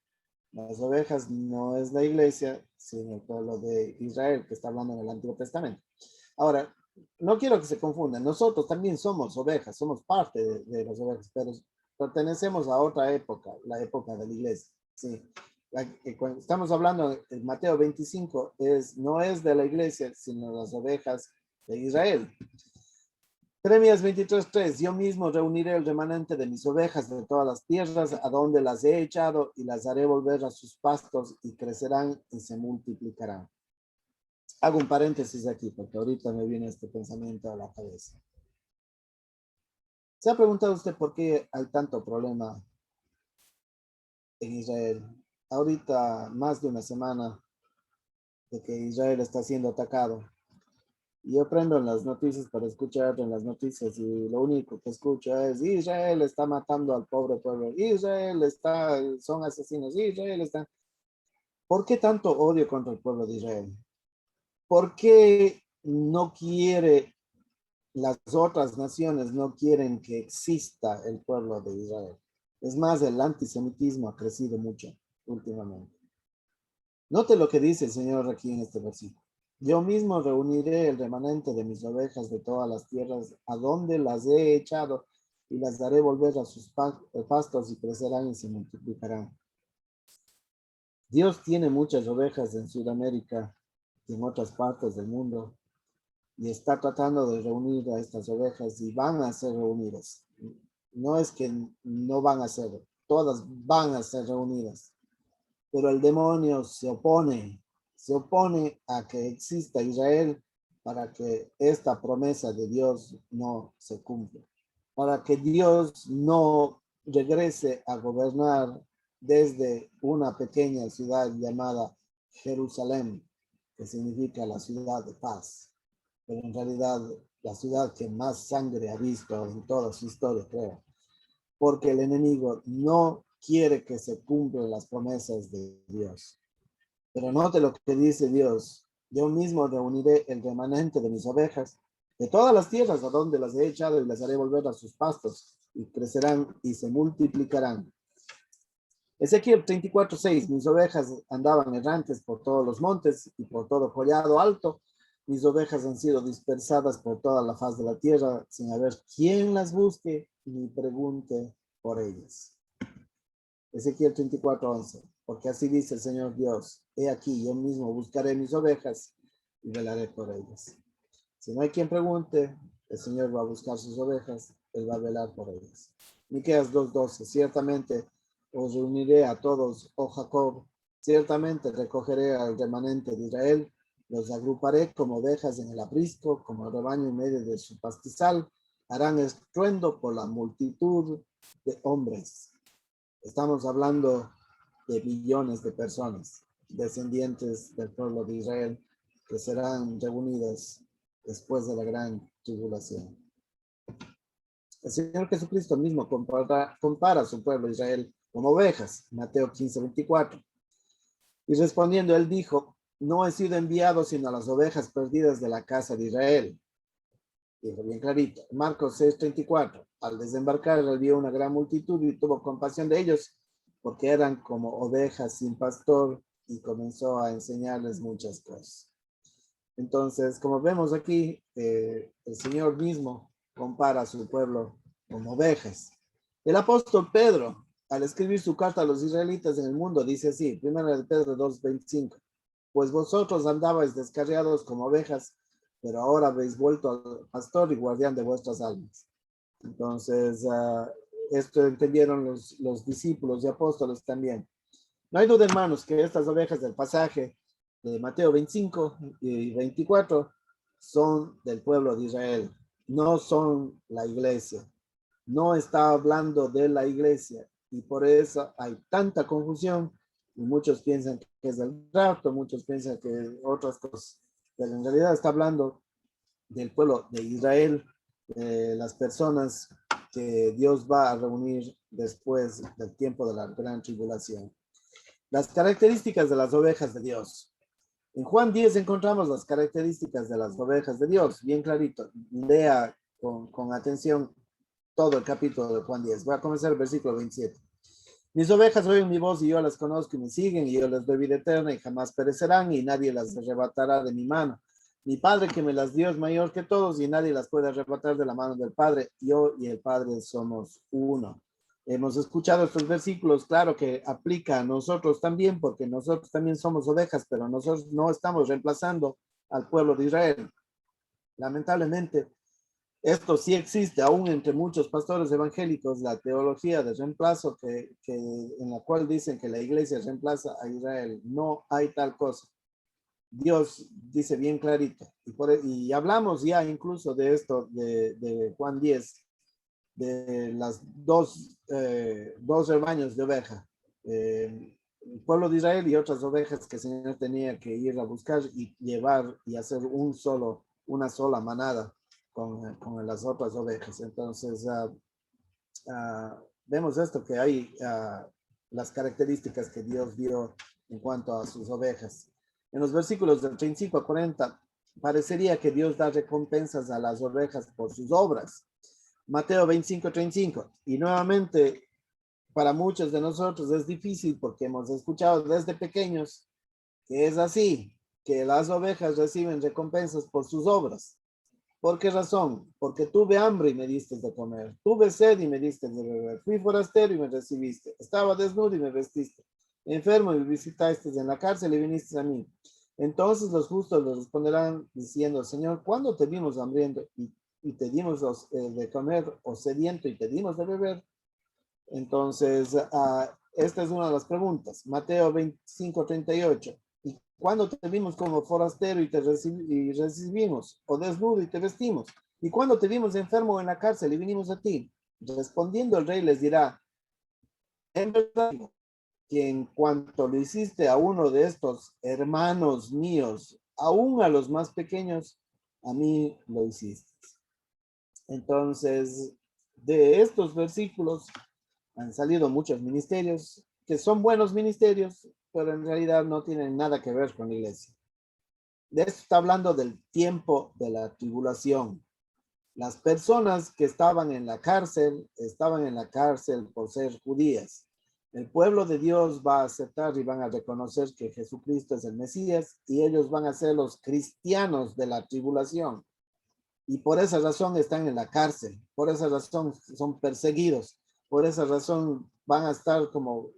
las ovejas no es la iglesia, sino el pueblo de Israel, que está hablando en el Antiguo Testamento. Ahora, no quiero que se confundan, nosotros también somos ovejas, somos parte de las ovejas, pero pertenecemos a otra época, la época de la iglesia. Sí. Cuando estamos hablando en Mateo 25, no es de la iglesia, sino las ovejas de Israel. Jeremías 23:3. Yo mismo reuniré el remanente de mis ovejas de todas las tierras a donde las he echado y las haré volver a sus pastos y crecerán y se multiplicarán. Hago un paréntesis aquí porque ahorita me viene este pensamiento a la cabeza. ¿Se ha preguntado usted por qué hay tanto problema en Israel? Ahorita más de una semana de que Israel está siendo atacado. Y yo prendo en las noticias para escuchar en las noticias y lo único que escucho es Israel está matando al pobre pueblo, son asesinos, Israel está... ¿Por qué tanto odio contra el pueblo de Israel? ¿Por qué no quiere las otras naciones no quieren que exista el pueblo de Israel? Es más, el antisemitismo ha crecido mucho últimamente. Note lo que dice el Señor aquí en este versículo. Yo mismo reuniré el remanente de mis ovejas de todas las tierras a donde las he echado y las daré volver a sus pastos y crecerán y se multiplicarán. Dios tiene muchas ovejas en Sudamérica y en otras partes del mundo y está tratando de reunir a estas ovejas y van a ser reunidas. No es que no van a ser, todas van a ser reunidas, pero el demonio se opone a que exista Israel para que esta promesa de Dios no se cumpla, para que Dios no regrese a gobernar desde una pequeña ciudad llamada Jerusalén, que significa la ciudad de paz. Pero en realidad la ciudad que más sangre ha visto en toda su historia, creo, porque el enemigo no quiere que se cumplan las promesas de Dios. Pero note lo que dice Dios: yo mismo reuniré el remanente de mis ovejas de todas las tierras a donde las he echado y las haré volver a sus pastos y crecerán y se multiplicarán. Ezequiel 34:6, mis ovejas andaban errantes por todos los montes y por todo collado alto. Mis ovejas han sido dispersadas por toda la faz de la tierra sin haber quien las busque ni pregunte por ellas. Ezequiel 34:11, porque así dice el Señor Dios: he aquí, yo mismo buscaré mis ovejas y velaré por ellas. Si no hay quien pregunte, el Señor va a buscar sus ovejas, Él va a velar por ellas. Miqueas 2:12, ciertamente os reuniré a todos, oh Jacob, ciertamente recogeré al remanente de Israel, los agruparé como ovejas en el aprisco, como el rebaño en medio de su pastizal, harán estruendo por la multitud de hombres. Estamos hablando de billones de personas, descendientes del pueblo de Israel, que serán reunidas después de la gran tribulación. El Señor Jesucristo mismo compara a su pueblo Israel como ovejas, Mateo 15:24. Y respondiendo, él dijo: no he sido enviado sino a las ovejas perdidas de la casa de Israel. Dijo bien clarito. Marcos 6:34. Al desembarcar, él vio una gran multitud y tuvo compasión de ellos, porque eran como ovejas sin pastor, y comenzó a enseñarles muchas cosas. Entonces, como vemos aquí, el Señor mismo compara a su pueblo como ovejas. El apóstol Pedro, al escribir su carta a los israelitas en el mundo, dice así, 1 de Pedro 2:25, pues vosotros andabais descarriados como ovejas, pero ahora habéis vuelto al pastor y guardián de vuestras almas. Entonces, esto entendieron los discípulos y apóstoles también. No hay duda, hermanos, que estas ovejas del pasaje de Mateo 25 y 24 son del pueblo de Israel, no son la iglesia. No está hablando de la iglesia y por eso hay tanta confusión y muchos piensan que es del rapto, muchos piensan que otras cosas, pero en realidad está hablando del pueblo de Israel, las personas que Dios va a reunir después del tiempo de la gran tribulación. Las características de las ovejas de Dios. En Juan 10 encontramos las características de las ovejas de Dios, bien clarito. Lea con atención todo el capítulo de Juan 10. Voy a comenzar el versículo 27. Mis ovejas oyen mi voz y yo las conozco y me siguen, y yo les doy vida eterna y jamás perecerán y nadie las arrebatará de mi mano. Mi Padre que me las dio es mayor que todos y nadie las puede arrebatar de la mano del Padre. Yo y el Padre somos uno. Hemos escuchado estos versículos, claro que aplica a nosotros también, porque nosotros también somos ovejas, pero nosotros no estamos reemplazando al pueblo de Israel. Lamentablemente, esto sí existe aún entre muchos pastores evangélicos, la teología de reemplazo en la cual dicen que la iglesia reemplaza a Israel. No hay tal cosa. Dios dice bien clarito. Y hablamos ya incluso de esto de Juan 10, de las dos rebaños de oveja. El pueblo de Israel y otras ovejas que el Señor tenía que ir a buscar y llevar y hacer una sola manada con las otras ovejas. Entonces, vemos esto, que hay las características que Dios dio en cuanto a sus ovejas. En los versículos del 35 a 40, parecería que Dios da recompensas a las ovejas por sus obras. Mateo 25:35. Y nuevamente, para muchos de nosotros es difícil porque hemos escuchado desde pequeños que es así, que las ovejas reciben recompensas por sus obras. ¿Por qué razón? Porque tuve hambre y me diste de comer, tuve sed y me diste de beber, fui forastero y me recibiste, estaba desnudo y me vestiste, enfermo y me visitaste, en la cárcel y viniste a mí. Entonces los justos le responderán diciendo: Señor, ¿cuándo te vimos hambriento y te dimos de comer, o sediento y te dimos de beber? Entonces, esta es una de las preguntas. Mateo 25:38. ¿Y cuándo te vimos como forastero y te recibimos, o desnudo y te vestimos? ¿Y cuándo te vimos enfermo en la cárcel y vinimos a ti? Respondiendo el rey les dirá: en verdad que en cuanto lo hiciste a uno de estos hermanos míos, aún a los más pequeños, a mí lo hiciste. Entonces, de estos versículos han salido muchos ministerios que son buenos ministerios, pero en realidad no tienen nada que ver con la iglesia. De esto está hablando del tiempo de la tribulación. Las personas que estaban en la cárcel por ser judías. El pueblo de Dios va a aceptar y van a reconocer que Jesucristo es el Mesías y ellos van a ser los cristianos de la tribulación. Y por esa razón están en la cárcel, por esa razón son perseguidos, por esa razón van a estar como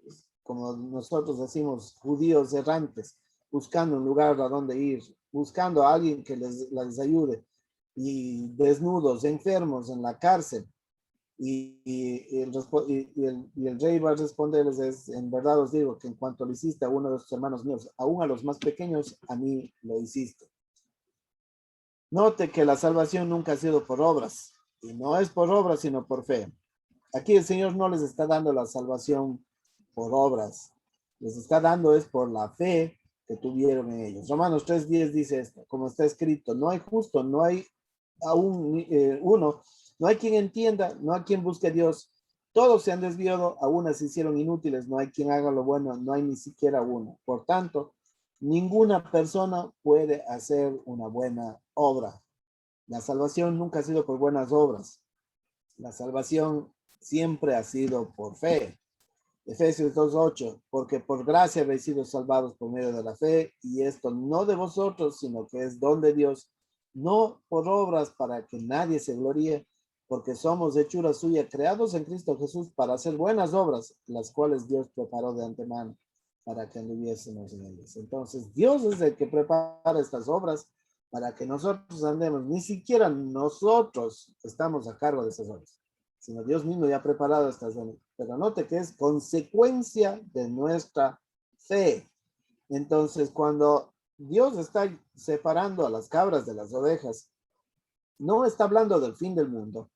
nosotros decimos, judíos errantes, buscando un lugar a donde ir, buscando a alguien que les ayude, y desnudos, enfermos en la cárcel. Y el rey va a responderles, en verdad os digo que en cuanto lo hiciste a uno de sus hermanos míos, aún a los más pequeños, a mí lo hiciste. Note que la salvación nunca ha sido por obras, y no es por obras, sino por fe. Aquí el Señor no les está dando la salvación por obras, les está dando es por la fe que tuvieron en ellos. Romanos 3:10 dice esto, como está escrito, no hay justo, no hay aún uno, no hay quien entienda, no hay quien busque a Dios, todos se han desviado, aún se hicieron inútiles, no hay quien haga lo bueno, no hay ni siquiera uno. Por tanto, ninguna persona puede hacer una buena obra. La salvación nunca ha sido por buenas obras. La salvación siempre ha sido por fe. Efesios 2:8, porque por gracia habéis sido salvados por medio de la fe, y esto no de vosotros, sino que es don de Dios, no por obras para que nadie se gloríe, porque somos hechura suya, creados en Cristo Jesús para hacer buenas obras, las cuales Dios preparó de antemano para que anduviésemos en ellas. Entonces, Dios es el que prepara estas obras para que nosotros andemos. Ni siquiera nosotros estamos a cargo de esas obras, sino Dios mismo ya ha preparado estas obras. Pero note que es consecuencia de nuestra fe. Entonces, cuando Dios está separando a las cabras de las ovejas, no está hablando del fin del mundo,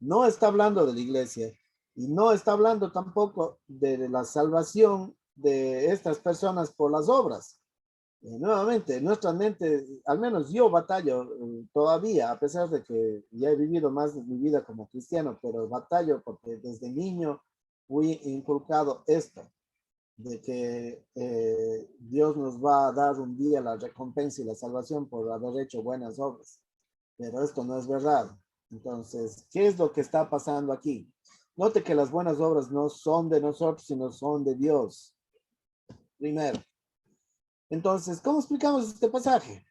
no está hablando de la iglesia y no está hablando tampoco de la salvación de estas personas por las obras. Nuevamente, en nuestra mente, al menos yo batallo todavía, a pesar de que ya he vivido más de mi vida como cristiano, pero batallo porque desde niño fui inculcado esto, de que Dios nos va a dar un día la recompensa y la salvación por haber hecho buenas obras. Pero esto no es verdad. Entonces, ¿qué es lo que está pasando aquí? Note que las buenas obras no son de nosotros, sino son de Dios. Primero. Entonces, ¿cómo explicamos este pasaje?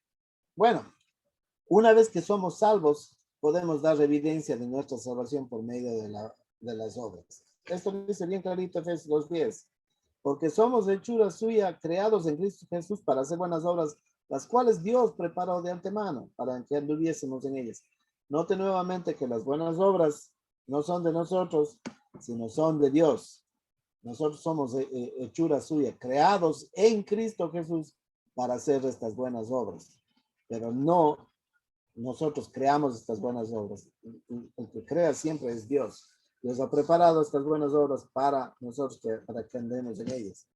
Bueno, una vez que somos salvos, podemos dar evidencia de nuestra salvación por medio de las obras. Esto dice bien clarito Efesios 2:10. Porque somos hechura suya, creados en Cristo Jesús para hacer buenas obras, las cuales Dios preparó de antemano para que anduviésemos en ellas. Note nuevamente que las buenas obras no son de nosotros, sino son de Dios. Nosotros somos hechura suya, creados en Cristo Jesús para hacer estas buenas obras. Pero no nosotros creamos estas buenas obras. El que crea siempre es Dios. Dios ha preparado estas buenas obras para nosotros, para que andemos en ellas.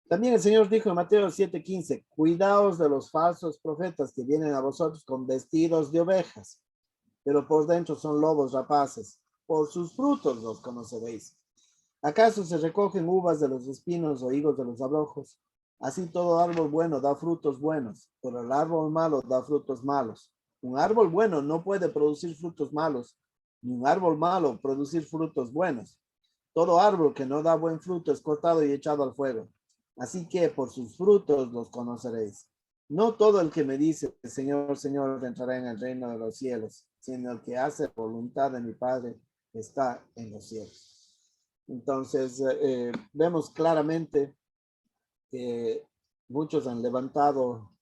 También el Señor dijo en Mateo 7:15, cuidaos de los falsos profetas que vienen a vosotros con vestidos de ovejas, pero por dentro son lobos rapaces. Por sus frutos los conoceréis. ¿Acaso se recogen uvas de los espinos o higos de los abrojos? Así todo árbol bueno da frutos buenos, pero el árbol malo da frutos malos. Un árbol bueno no puede producir frutos malos, ni un árbol malo producir frutos buenos. Todo árbol que no da buen fruto es cortado y echado al fuego. Así que por sus frutos los conoceréis. No todo el que me dice, Señor, Señor, entrará en el reino de los cielos, sino el que hace voluntad de mi Padre que está en los cielos. Entonces, vemos claramente que muchos han levantado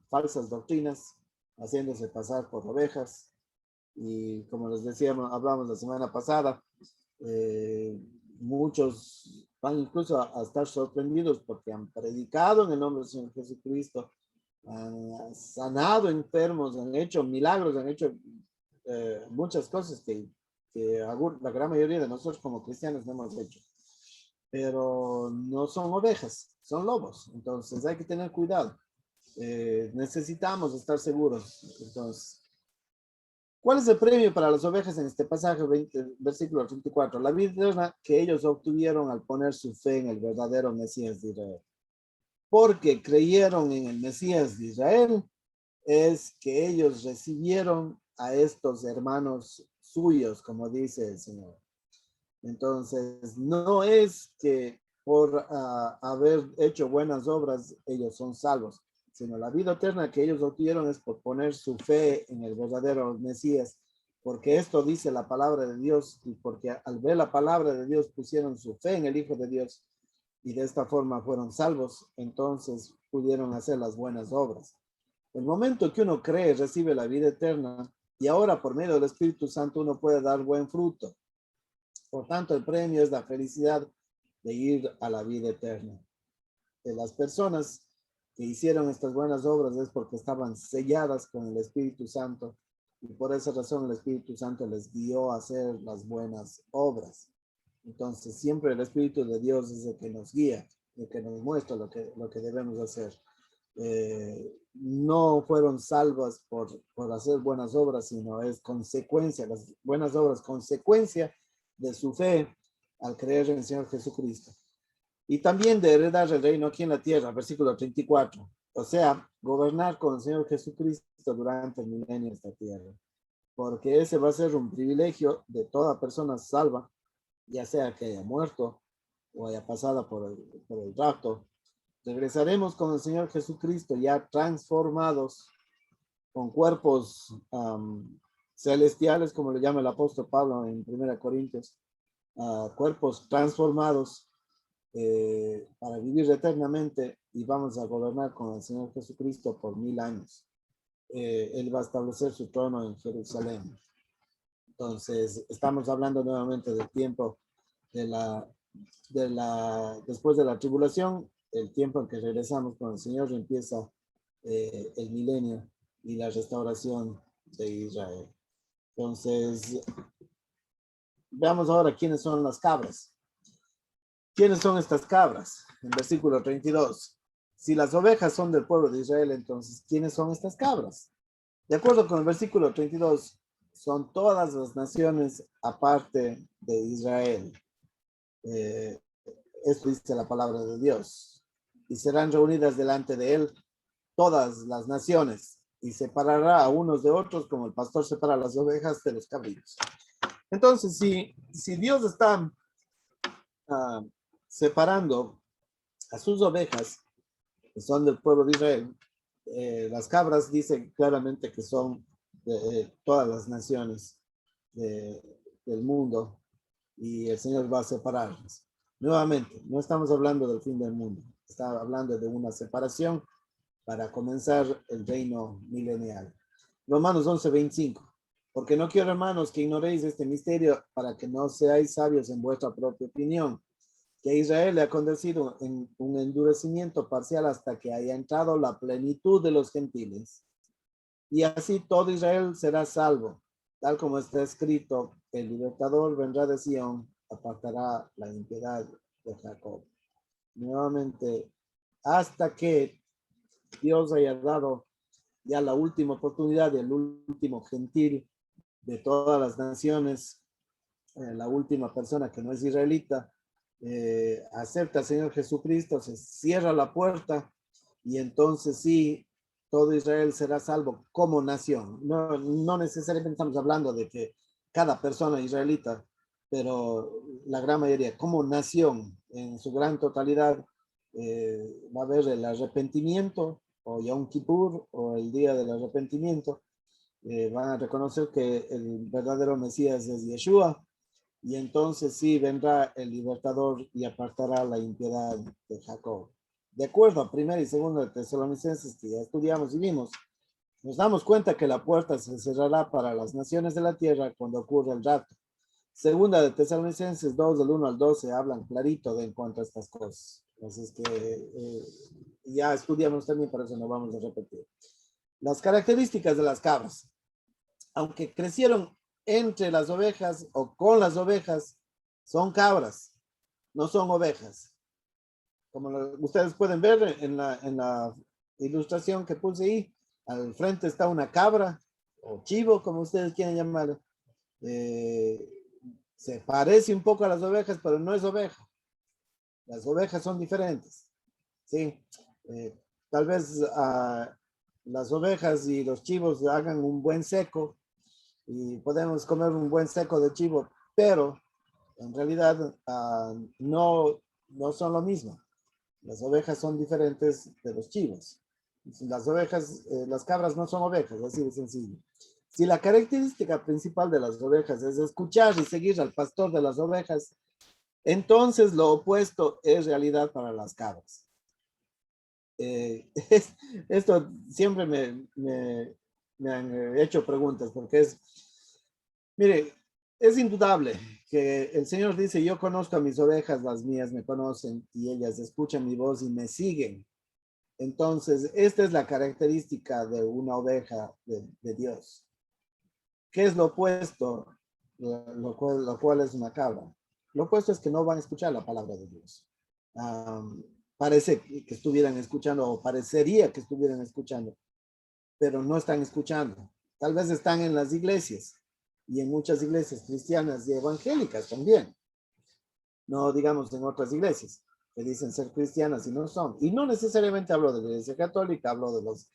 falsas doctrinas, haciéndose pasar por ovejas. Y como les decíamos, hablamos la semana pasada, muchos van incluso a estar sorprendidos porque han predicado en el nombre del Señor Jesucristo, han sanado enfermos, han hecho milagros, han hecho muchas cosas que la gran mayoría de nosotros como cristianos no hemos hecho. Pero no son ovejas, son lobos. Entonces hay que tener cuidado. Necesitamos estar seguros. Entonces, ¿Cuál es el premio para las ovejas en este pasaje, versículo 34? La vida eterna que ellos obtuvieron al poner su fe en el verdadero Mesías de Israel. Porque creyeron en el Mesías de Israel, es que ellos recibieron a estos hermanos suyos, como dice el Señor. Entonces, no es que por haber hecho buenas obras ellos son salvos, sino la vida eterna que ellos obtuvieron es por poner su fe en el verdadero Mesías, porque esto dice la palabra de Dios, y porque al ver la palabra de Dios pusieron su fe en el Hijo de Dios, y de esta forma fueron salvos, entonces pudieron hacer las buenas obras. El momento que uno cree, recibe la vida eterna, y ahora por medio del Espíritu Santo uno puede dar buen fruto. Por tanto, el premio es la felicidad de ir a la vida eterna. De las personas que hicieron estas buenas obras es porque estaban selladas con el Espíritu Santo, y por esa razón el Espíritu Santo les guió a hacer las buenas obras. Entonces, siempre el Espíritu de Dios es el que nos guía, el que nos muestra lo que debemos hacer. No fueron salvas por hacer buenas obras, sino es consecuencia, las buenas obras, consecuencia de su fe al creer en el Señor Jesucristo. Y también de heredar el reino aquí en la tierra, versículo 34. O sea, gobernar con el Señor Jesucristo durante el milenio de esta tierra. Porque ese va a ser un privilegio de toda persona salva, ya sea que haya muerto o haya pasado por el rapto. Regresaremos con el Señor Jesucristo ya transformados con cuerpos celestiales, como le llama el apóstol Pablo en 1 Corintios, cuerpos transformados para vivir eternamente, y vamos a gobernar con el Señor Jesucristo por 1000 años. Él va a establecer su trono en Jerusalén. Entonces, estamos hablando nuevamente del tiempo después de la tribulación, el tiempo en que regresamos con el Señor, empieza el milenio y la restauración de Israel. Entonces, veamos ahora quiénes son las cabras. ¿Quiénes son estas cabras? En versículo 32. Si las ovejas son del pueblo de Israel, entonces, ¿quiénes son estas cabras? De acuerdo con el versículo 32, son todas las naciones aparte de Israel. Esto dice la palabra de Dios. Y serán reunidas delante de él todas las naciones, y separará a unos de otros como el pastor separa las ovejas de los cabritos. Entonces, si Dios está separando a sus ovejas, que son del pueblo de Israel, las cabras dicen claramente que son de todas las naciones del mundo, y el Señor va a separarlas. Nuevamente, no estamos hablando del fin del mundo, está hablando de una separación para comenzar el reino milenial. Romanos 11:25. Porque no quiero, hermanos, que ignoréis este misterio, para que no seáis sabios en vuestra propia opinión, que a Israel le ha acontecido en un endurecimiento parcial hasta que haya entrado la plenitud de los gentiles. Y así todo Israel será salvo, tal como está escrito: el libertador vendrá de Sión, apartará la impiedad de Jacob. Nuevamente, hasta que Dios haya dado ya la última oportunidad y el último gentil de todas las naciones, la última persona que no es israelita, acepta al Señor Jesucristo, se cierra la puerta, y entonces sí, todo Israel será salvo como nación. No necesariamente estamos hablando de que cada persona israelita, pero la gran mayoría, como nación, en su gran totalidad, va a haber el arrepentimiento, o Yom Kippur, o el día del arrepentimiento. Van a reconocer que el verdadero Mesías es Yeshua, y entonces sí vendrá el libertador y apartará la impiedad de Jacob. De acuerdo a 1 y 2 de Tesalonicenses, que ya estudiamos y vimos, nos damos cuenta que la puerta se cerrará para las naciones de la tierra cuando ocurra el rapto. Segunda de Tesalonicenses 2, del 1 al 12, hablan clarito de en cuanto a estas cosas. Así es que ya estudiamos también, por eso no vamos a repetir. Las características de las cabras. Aunque crecieron entre las ovejas o con las ovejas, son cabras, no son ovejas. Como ustedes pueden ver en la ilustración que puse ahí, al frente está una cabra, o chivo, como ustedes quieren llamarlo, se parece un poco a las ovejas, pero no es oveja. Las ovejas son diferentes, ¿sí? Tal vez las ovejas y los chivos hagan un buen seco y podemos comer un buen seco de chivo, pero en realidad no son lo mismo. Las ovejas son diferentes de los chivos. Las ovejas, las cabras no son ovejas, así de sencillo. Si la característica principal de las ovejas es escuchar y seguir al pastor de las ovejas, entonces lo opuesto es realidad para las cabras. Esto siempre me han hecho preguntas porque mire, es indudable que el Señor dice, yo conozco a mis ovejas, las mías me conocen y ellas escuchan mi voz y me siguen. Entonces, esta es la característica de una oveja de Dios. ¿Qué es lo opuesto? Lo cual es una cabra. Lo opuesto es que no van a escuchar la palabra de Dios. Parece que estuvieran escuchando o parecería que estuvieran escuchando, pero no están escuchando. Tal vez están en las iglesias y en muchas iglesias cristianas y evangélicas también. No digamos en otras iglesias que dicen ser cristianas y no son. Y no necesariamente hablo de la iglesia católica, hablo de los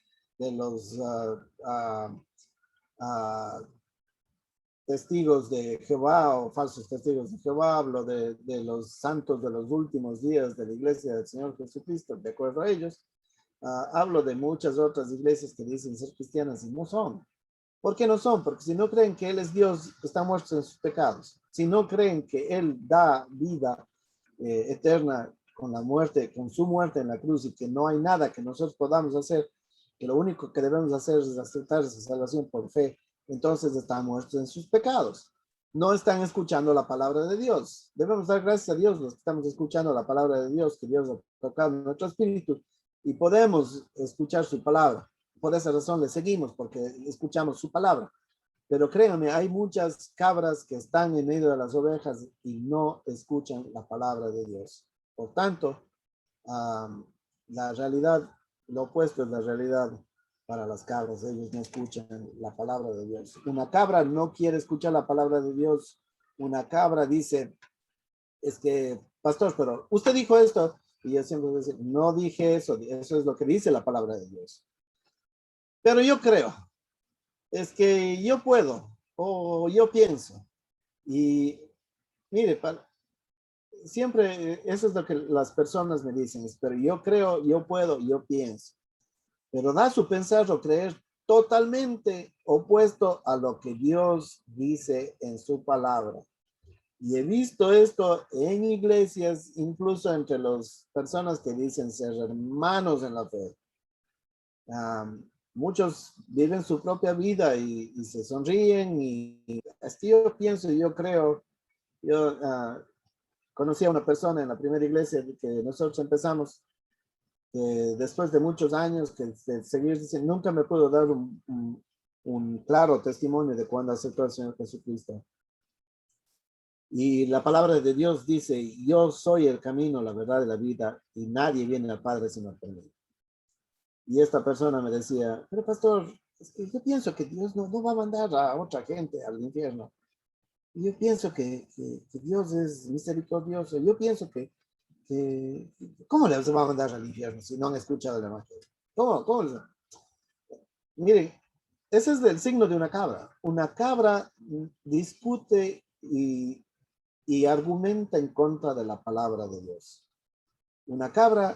testigos de Jehová o falsos testigos de Jehová, hablo de los santos de los últimos días de la iglesia del Señor Jesucristo, de acuerdo a ellos. Hablo de muchas otras iglesias que dicen ser cristianas y no son. ¿Por qué no son? Porque si no creen que Él es Dios, están muertos en sus pecados. Si no creen que Él da vida eterna con la muerte, con su muerte en la cruz y que no hay nada que nosotros podamos hacer, que lo único que debemos hacer es aceptar esa salvación por fe, entonces están muertos en sus pecados. No están escuchando la palabra de Dios. Debemos dar gracias a Dios los que estamos escuchando la palabra de Dios, que Dios ha tocado en nuestro espíritu y podemos escuchar su palabra. Por esa razón le seguimos, porque escuchamos su palabra. Pero créanme, hay muchas cabras que están en medio de las ovejas y no escuchan la palabra de Dios. Por tanto, la realidad, lo opuesto es la realidad para las cabras. Ellos no escuchan la palabra de Dios. Una cabra no quiere escuchar la palabra de Dios. Una cabra dice, es que, pastor, pero usted dijo esto. Y yo siempre digo, no dije eso, eso es lo que dice la palabra de Dios. Pero yo creo, es que yo puedo, o yo pienso. Y mire, siempre eso es lo que las personas me dicen, pero yo creo, yo puedo, yo pienso. Pero da su pensar o creer totalmente opuesto a lo que Dios dice en su palabra. Y he visto esto en iglesias, incluso entre las personas que dicen ser hermanos en la fe. Muchos viven su propia vida y se sonríen y así yo pienso, yo creo, yo conocí a una persona en la primera iglesia que nosotros empezamos, que después de muchos años que seguir diciendo, nunca me puedo dar un claro testimonio de cuando aceptó al Señor Jesucristo. Y la palabra de Dios dice, yo soy el camino, la verdad y la vida, y nadie viene al Padre sino por mí. Y esta persona me decía, pero pastor, es que yo pienso que Dios no va a mandar a otra gente al infierno. Y yo pienso que Dios es misericordioso. Yo pienso que ¿cómo les va a mandar al infierno si no han escuchado el evangelio? ¿Cómo les va? Miren, ese es el signo de una cabra. Una cabra discute y argumenta en contra de la palabra de Dios. Una cabra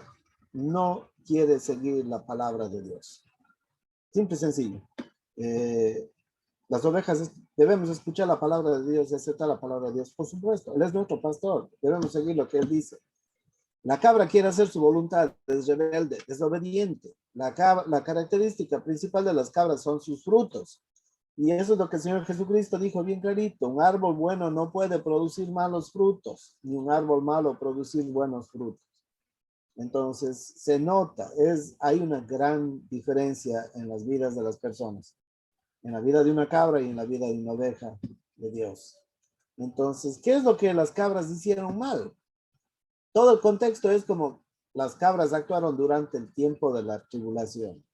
no quiere seguir la palabra de Dios. Simple y sencillo. Las ovejas debemos escuchar la palabra de Dios y aceptar la palabra de Dios. Por supuesto, Él es nuestro pastor. Debemos seguir lo que Él dice. La cabra quiere hacer su voluntad, es rebelde, es obediente. La característica principal de las cabras son sus frutos. Y eso es lo que el Señor Jesucristo dijo bien clarito. Un árbol bueno no puede producir malos frutos, ni un árbol malo producir buenos frutos. Entonces, se nota, hay una gran diferencia en las vidas de las personas. En la vida de una cabra y en la vida de una oveja de Dios. Entonces, ¿qué es lo que las cabras hicieron mal? Todo el contexto es como las cabras actuaron durante el tiempo de la tribulación.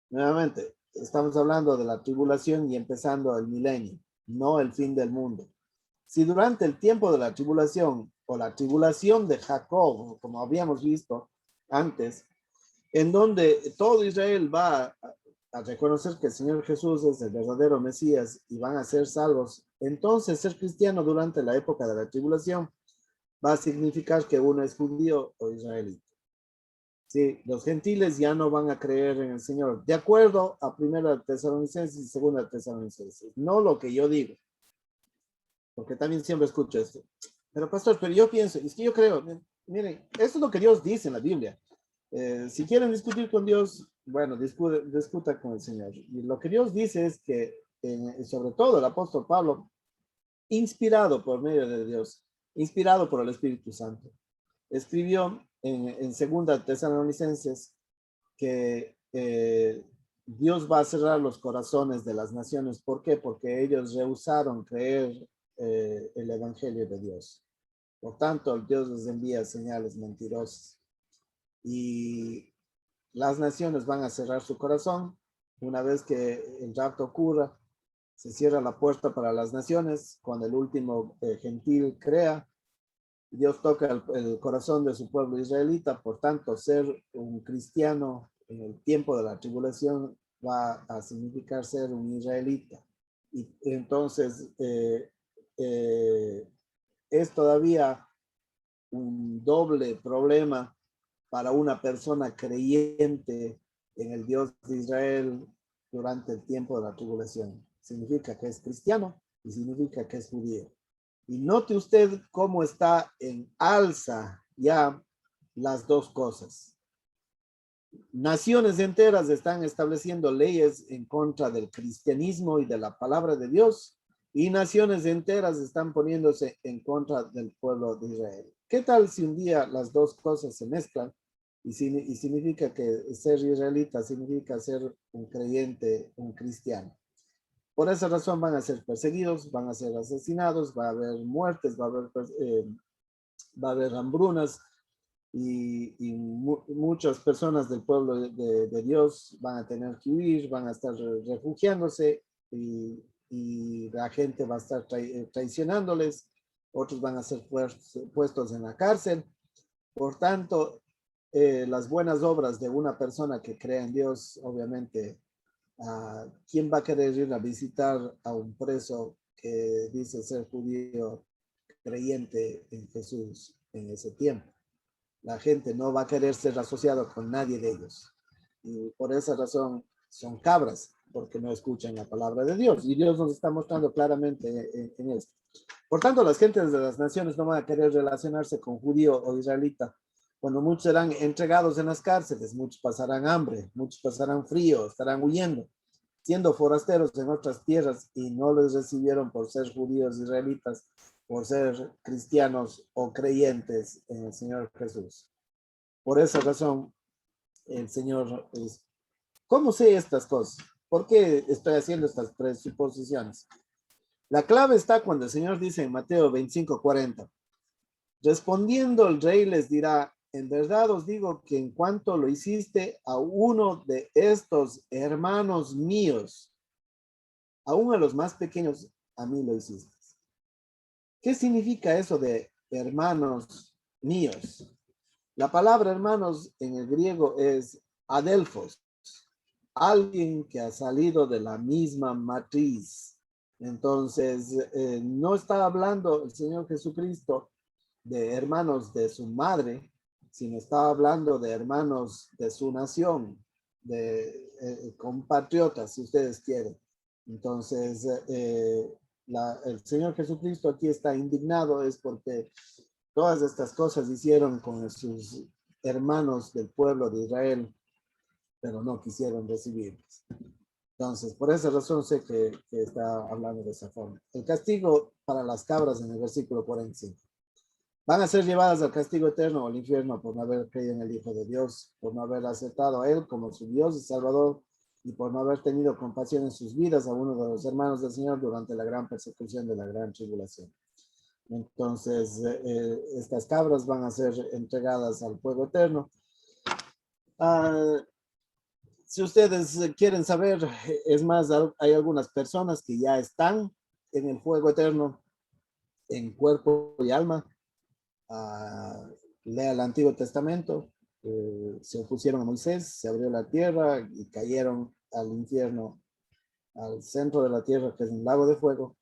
Nuevamente, estamos hablando de la tribulación y empezando el milenio, no el fin del mundo. Si durante el tiempo de la tribulación o la tribulación de Jacob, como habíamos visto antes, en donde todo Israel va a reconocer que el Señor Jesús es el verdadero Mesías y van a ser salvos, entonces ser cristiano durante la época de la tribulación va a significar que uno es judío o israelita. Sí, los gentiles ya no van a creer en el Señor, de acuerdo a 1 Tesalonicenses y 2 Tesalonicenses, no lo que yo digo, porque también siempre escucho esto. Pero pastor, pero yo pienso, es que yo creo, miren, esto es lo que Dios dice en la Biblia. Si quieren discutir con Dios, bueno, discuta con el Señor. Y lo que Dios dice es que, sobre todo el apóstol Pablo, inspirado por medio de Dios, inspirado por el Espíritu Santo, escribió en 2 Tesalonicenses que Dios va a cerrar los corazones de las naciones. ¿Por qué? Porque ellos rehusaron creer el Evangelio de Dios. Por tanto, Dios les envía señales mentirosas. Y las naciones van a cerrar su corazón. Una vez que el rapto ocurra, se cierra la puerta para las naciones. Cuando el último gentil crea, Dios toca el corazón de su pueblo israelita. Por tanto, ser un cristiano en el tiempo de la tribulación va a significar ser un israelita. Y entonces es todavía un doble problema para una persona creyente en el Dios de Israel durante el tiempo de la tribulación. Significa que es cristiano y significa que es judío. Y note usted cómo está en alza ya las dos cosas. Naciones enteras están estableciendo leyes en contra del cristianismo y de la palabra de Dios, y naciones enteras están poniéndose en contra del pueblo de Israel. ¿Qué tal si un día las dos cosas se mezclan y significa que ser israelita significa ser un creyente, un cristiano? Por esa razón van a ser perseguidos, van a ser asesinados, va a haber muertes, va a haber hambrunas, y muchas personas del pueblo de Dios van a tener que huir, van a estar refugiándose, y la gente va a estar traicionándoles, otros van a ser puestos en la cárcel. Por tanto, las buenas obras de una persona que cree en Dios, obviamente, ¿quién va a querer ir a visitar a un preso que dice ser judío creyente en Jesús en ese tiempo? La gente no va a querer ser asociado con nadie de ellos. Y por esa razón son cabras, porque no escuchan la palabra de Dios. Y Dios nos está mostrando claramente en esto. Por tanto, las gentes de las naciones no van a querer relacionarse con judío o israelita. Cuando muchos serán entregados en las cárceles, muchos pasarán hambre, muchos pasarán frío, estarán huyendo, siendo forasteros en otras tierras, y no les recibieron por ser judíos israelitas, por ser cristianos o creyentes en el Señor Jesús. Por esa razón, el Señor es... ¿Cómo sé estas cosas? ¿Por qué estoy haciendo estas presuposiciones? La clave está cuando el Señor dice en Mateo 25:40, respondiendo el rey les dirá, en verdad os digo que en cuanto lo hiciste a uno de estos hermanos míos, aún a los más pequeños, a mí lo hiciste. ¿Qué significa eso de hermanos míos? La palabra hermanos en el griego es adelphos, alguien que ha salido de la misma matriz. Entonces, no está hablando el Señor Jesucristo de hermanos de su madre, sino está hablando de hermanos de su nación, de compatriotas, si ustedes quieren. Entonces, el Señor Jesucristo aquí está indignado, es porque todas estas cosas hicieron con sus hermanos del pueblo de Israel, pero no quisieron recibirlos. Entonces, por esa razón sé que está hablando de esa forma. El castigo para las cabras en el versículo 45. Van a ser llevadas al castigo eterno o al infierno por no haber creído en el Hijo de Dios, por no haber aceptado a Él como su Dios y Salvador, y por no haber tenido compasión en sus vidas a uno de los hermanos del Señor durante la gran persecución de la gran tribulación. Entonces, estas cabras van a ser entregadas al fuego eterno. Si ustedes quieren saber, es más, hay algunas personas que ya están en el fuego eterno, en cuerpo y alma. Lea el Antiguo Testamento, se opusieron a Moisés, se abrió la tierra y cayeron al infierno, al centro de la tierra, que es un lago de fuego,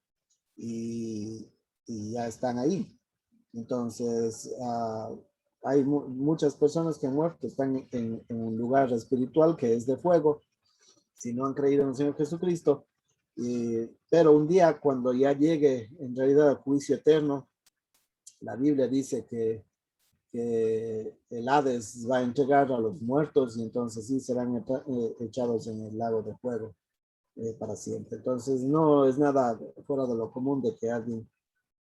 y ya están ahí. Entonces, hay muchas personas que han muerto, están en un lugar espiritual que es de fuego, si no han creído en el Señor Jesucristo. Pero un día, cuando ya llegue en realidad el juicio eterno, la Biblia dice que el Hades va a entregar a los muertos y entonces sí serán echados en el lago de fuego para siempre. Entonces no es nada fuera de lo común de que alguien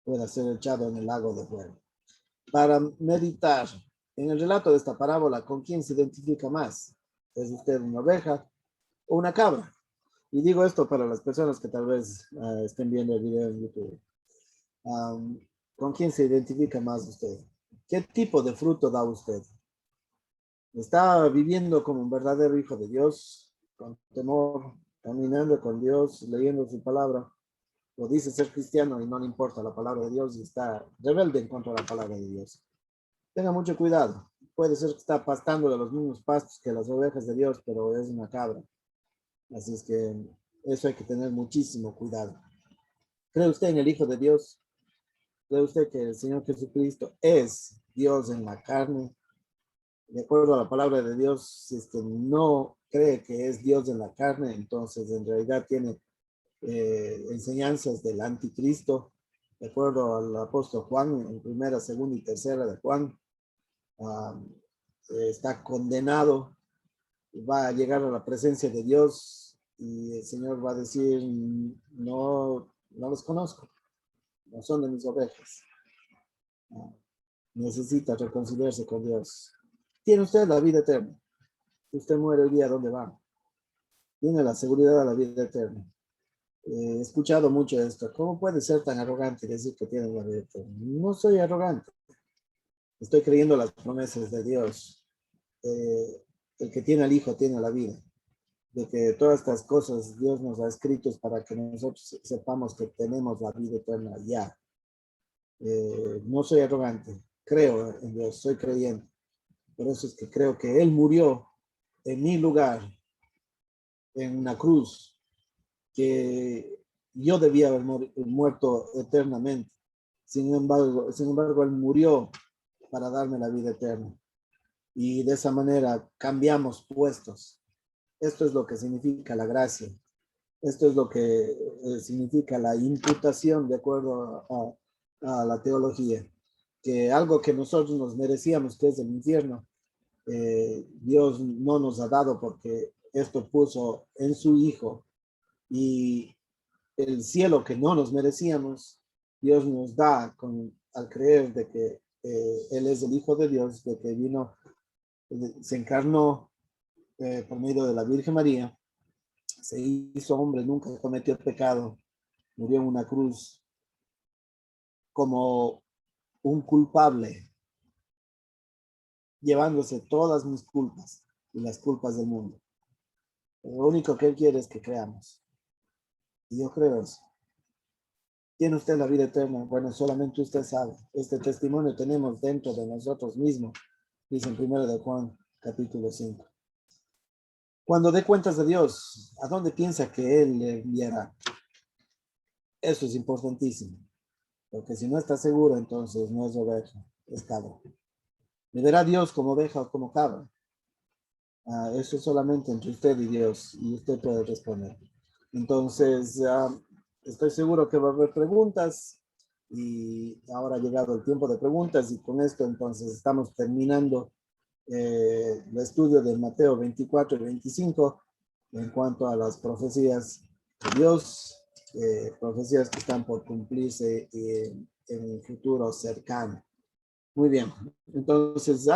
pueda ser echado en el lago de fuego. Para meditar en el relato de esta parábola, ¿con quién se identifica más? ¿Es usted una oveja o una cabra? Y digo esto para las personas que tal vez estén viendo el video en YouTube. ¿Con quién se identifica más usted? ¿Qué tipo de fruto da usted? ¿Está viviendo como un verdadero hijo de Dios, con temor, caminando con Dios, leyendo su palabra? ¿O dice ser cristiano y no le importa la palabra de Dios y está rebelde en contra de la palabra de Dios? Tenga mucho cuidado. Puede ser que está pastando de los mismos pastos que las ovejas de Dios, pero es una cabra. Así es que eso hay que tener muchísimo cuidado. ¿Cree usted en el Hijo de Dios? ¿Cree usted que el Señor Jesucristo es Dios en la carne? De acuerdo a la palabra de Dios, si es que no cree que es Dios en la carne, entonces en realidad tiene enseñanzas del anticristo. De acuerdo al apóstol Juan, en primera, segunda y tercera de Juan, está condenado, va a llegar a la presencia de Dios y el Señor va a decir, no los conozco, no son de mis ovejas. Necesita reconciliarse con Dios. Tiene usted la vida eterna. Si usted muere hoy día, ¿dónde va? Tiene la seguridad de la vida eterna. He escuchado mucho esto. ¿Cómo puede ser tan arrogante y decir que tiene la vida eterna? No soy arrogante. Estoy creyendo las promesas de Dios. El que tiene al Hijo tiene la vida. De que todas estas cosas Dios nos ha escrito para que nosotros sepamos que tenemos la vida eterna ya. No soy arrogante. Creo en Dios. Soy creyente. Por eso es que creo que Él murió en mi lugar, en una cruz, que yo debía haber muerto eternamente. Sin embargo, Él murió para darme la vida eterna. Y de esa manera cambiamos puestos. Esto es lo que significa la gracia. Esto es lo que significa la imputación de acuerdo a la teología. Que algo que nosotros nos merecíamos, que es el infierno, Dios no nos ha dado porque esto puso en su Hijo, y el cielo que no nos merecíamos, Dios nos da al creer de que Él es el Hijo de Dios, de que vino, se encarnó por medio de la Virgen María, se hizo hombre, nunca cometió pecado, murió en una cruz como un culpable, llevándose todas mis culpas y las culpas del mundo. Lo único que Él quiere es que creamos. Y yo creo eso. ¿Tiene usted la vida eterna? Bueno, solamente usted sabe. Este testimonio tenemos dentro de nosotros mismos, dice en 1 de Juan, capítulo 5. Cuando dé cuentas de Dios, ¿a dónde piensa que Él le enviará? Eso es importantísimo. Porque si no está seguro, entonces no es oveja, es cabra. ¿Le verá Dios como oveja o como cabra? Eso es solamente entre usted y Dios, y usted puede responder. Entonces, estoy seguro que va a haber preguntas, y ahora ha llegado el tiempo de preguntas, y con esto entonces estamos terminando el estudio de Mateo 24 y 25 en cuanto a las profecías de Dios, profecías que están por cumplirse en un futuro cercano. Muy bien, entonces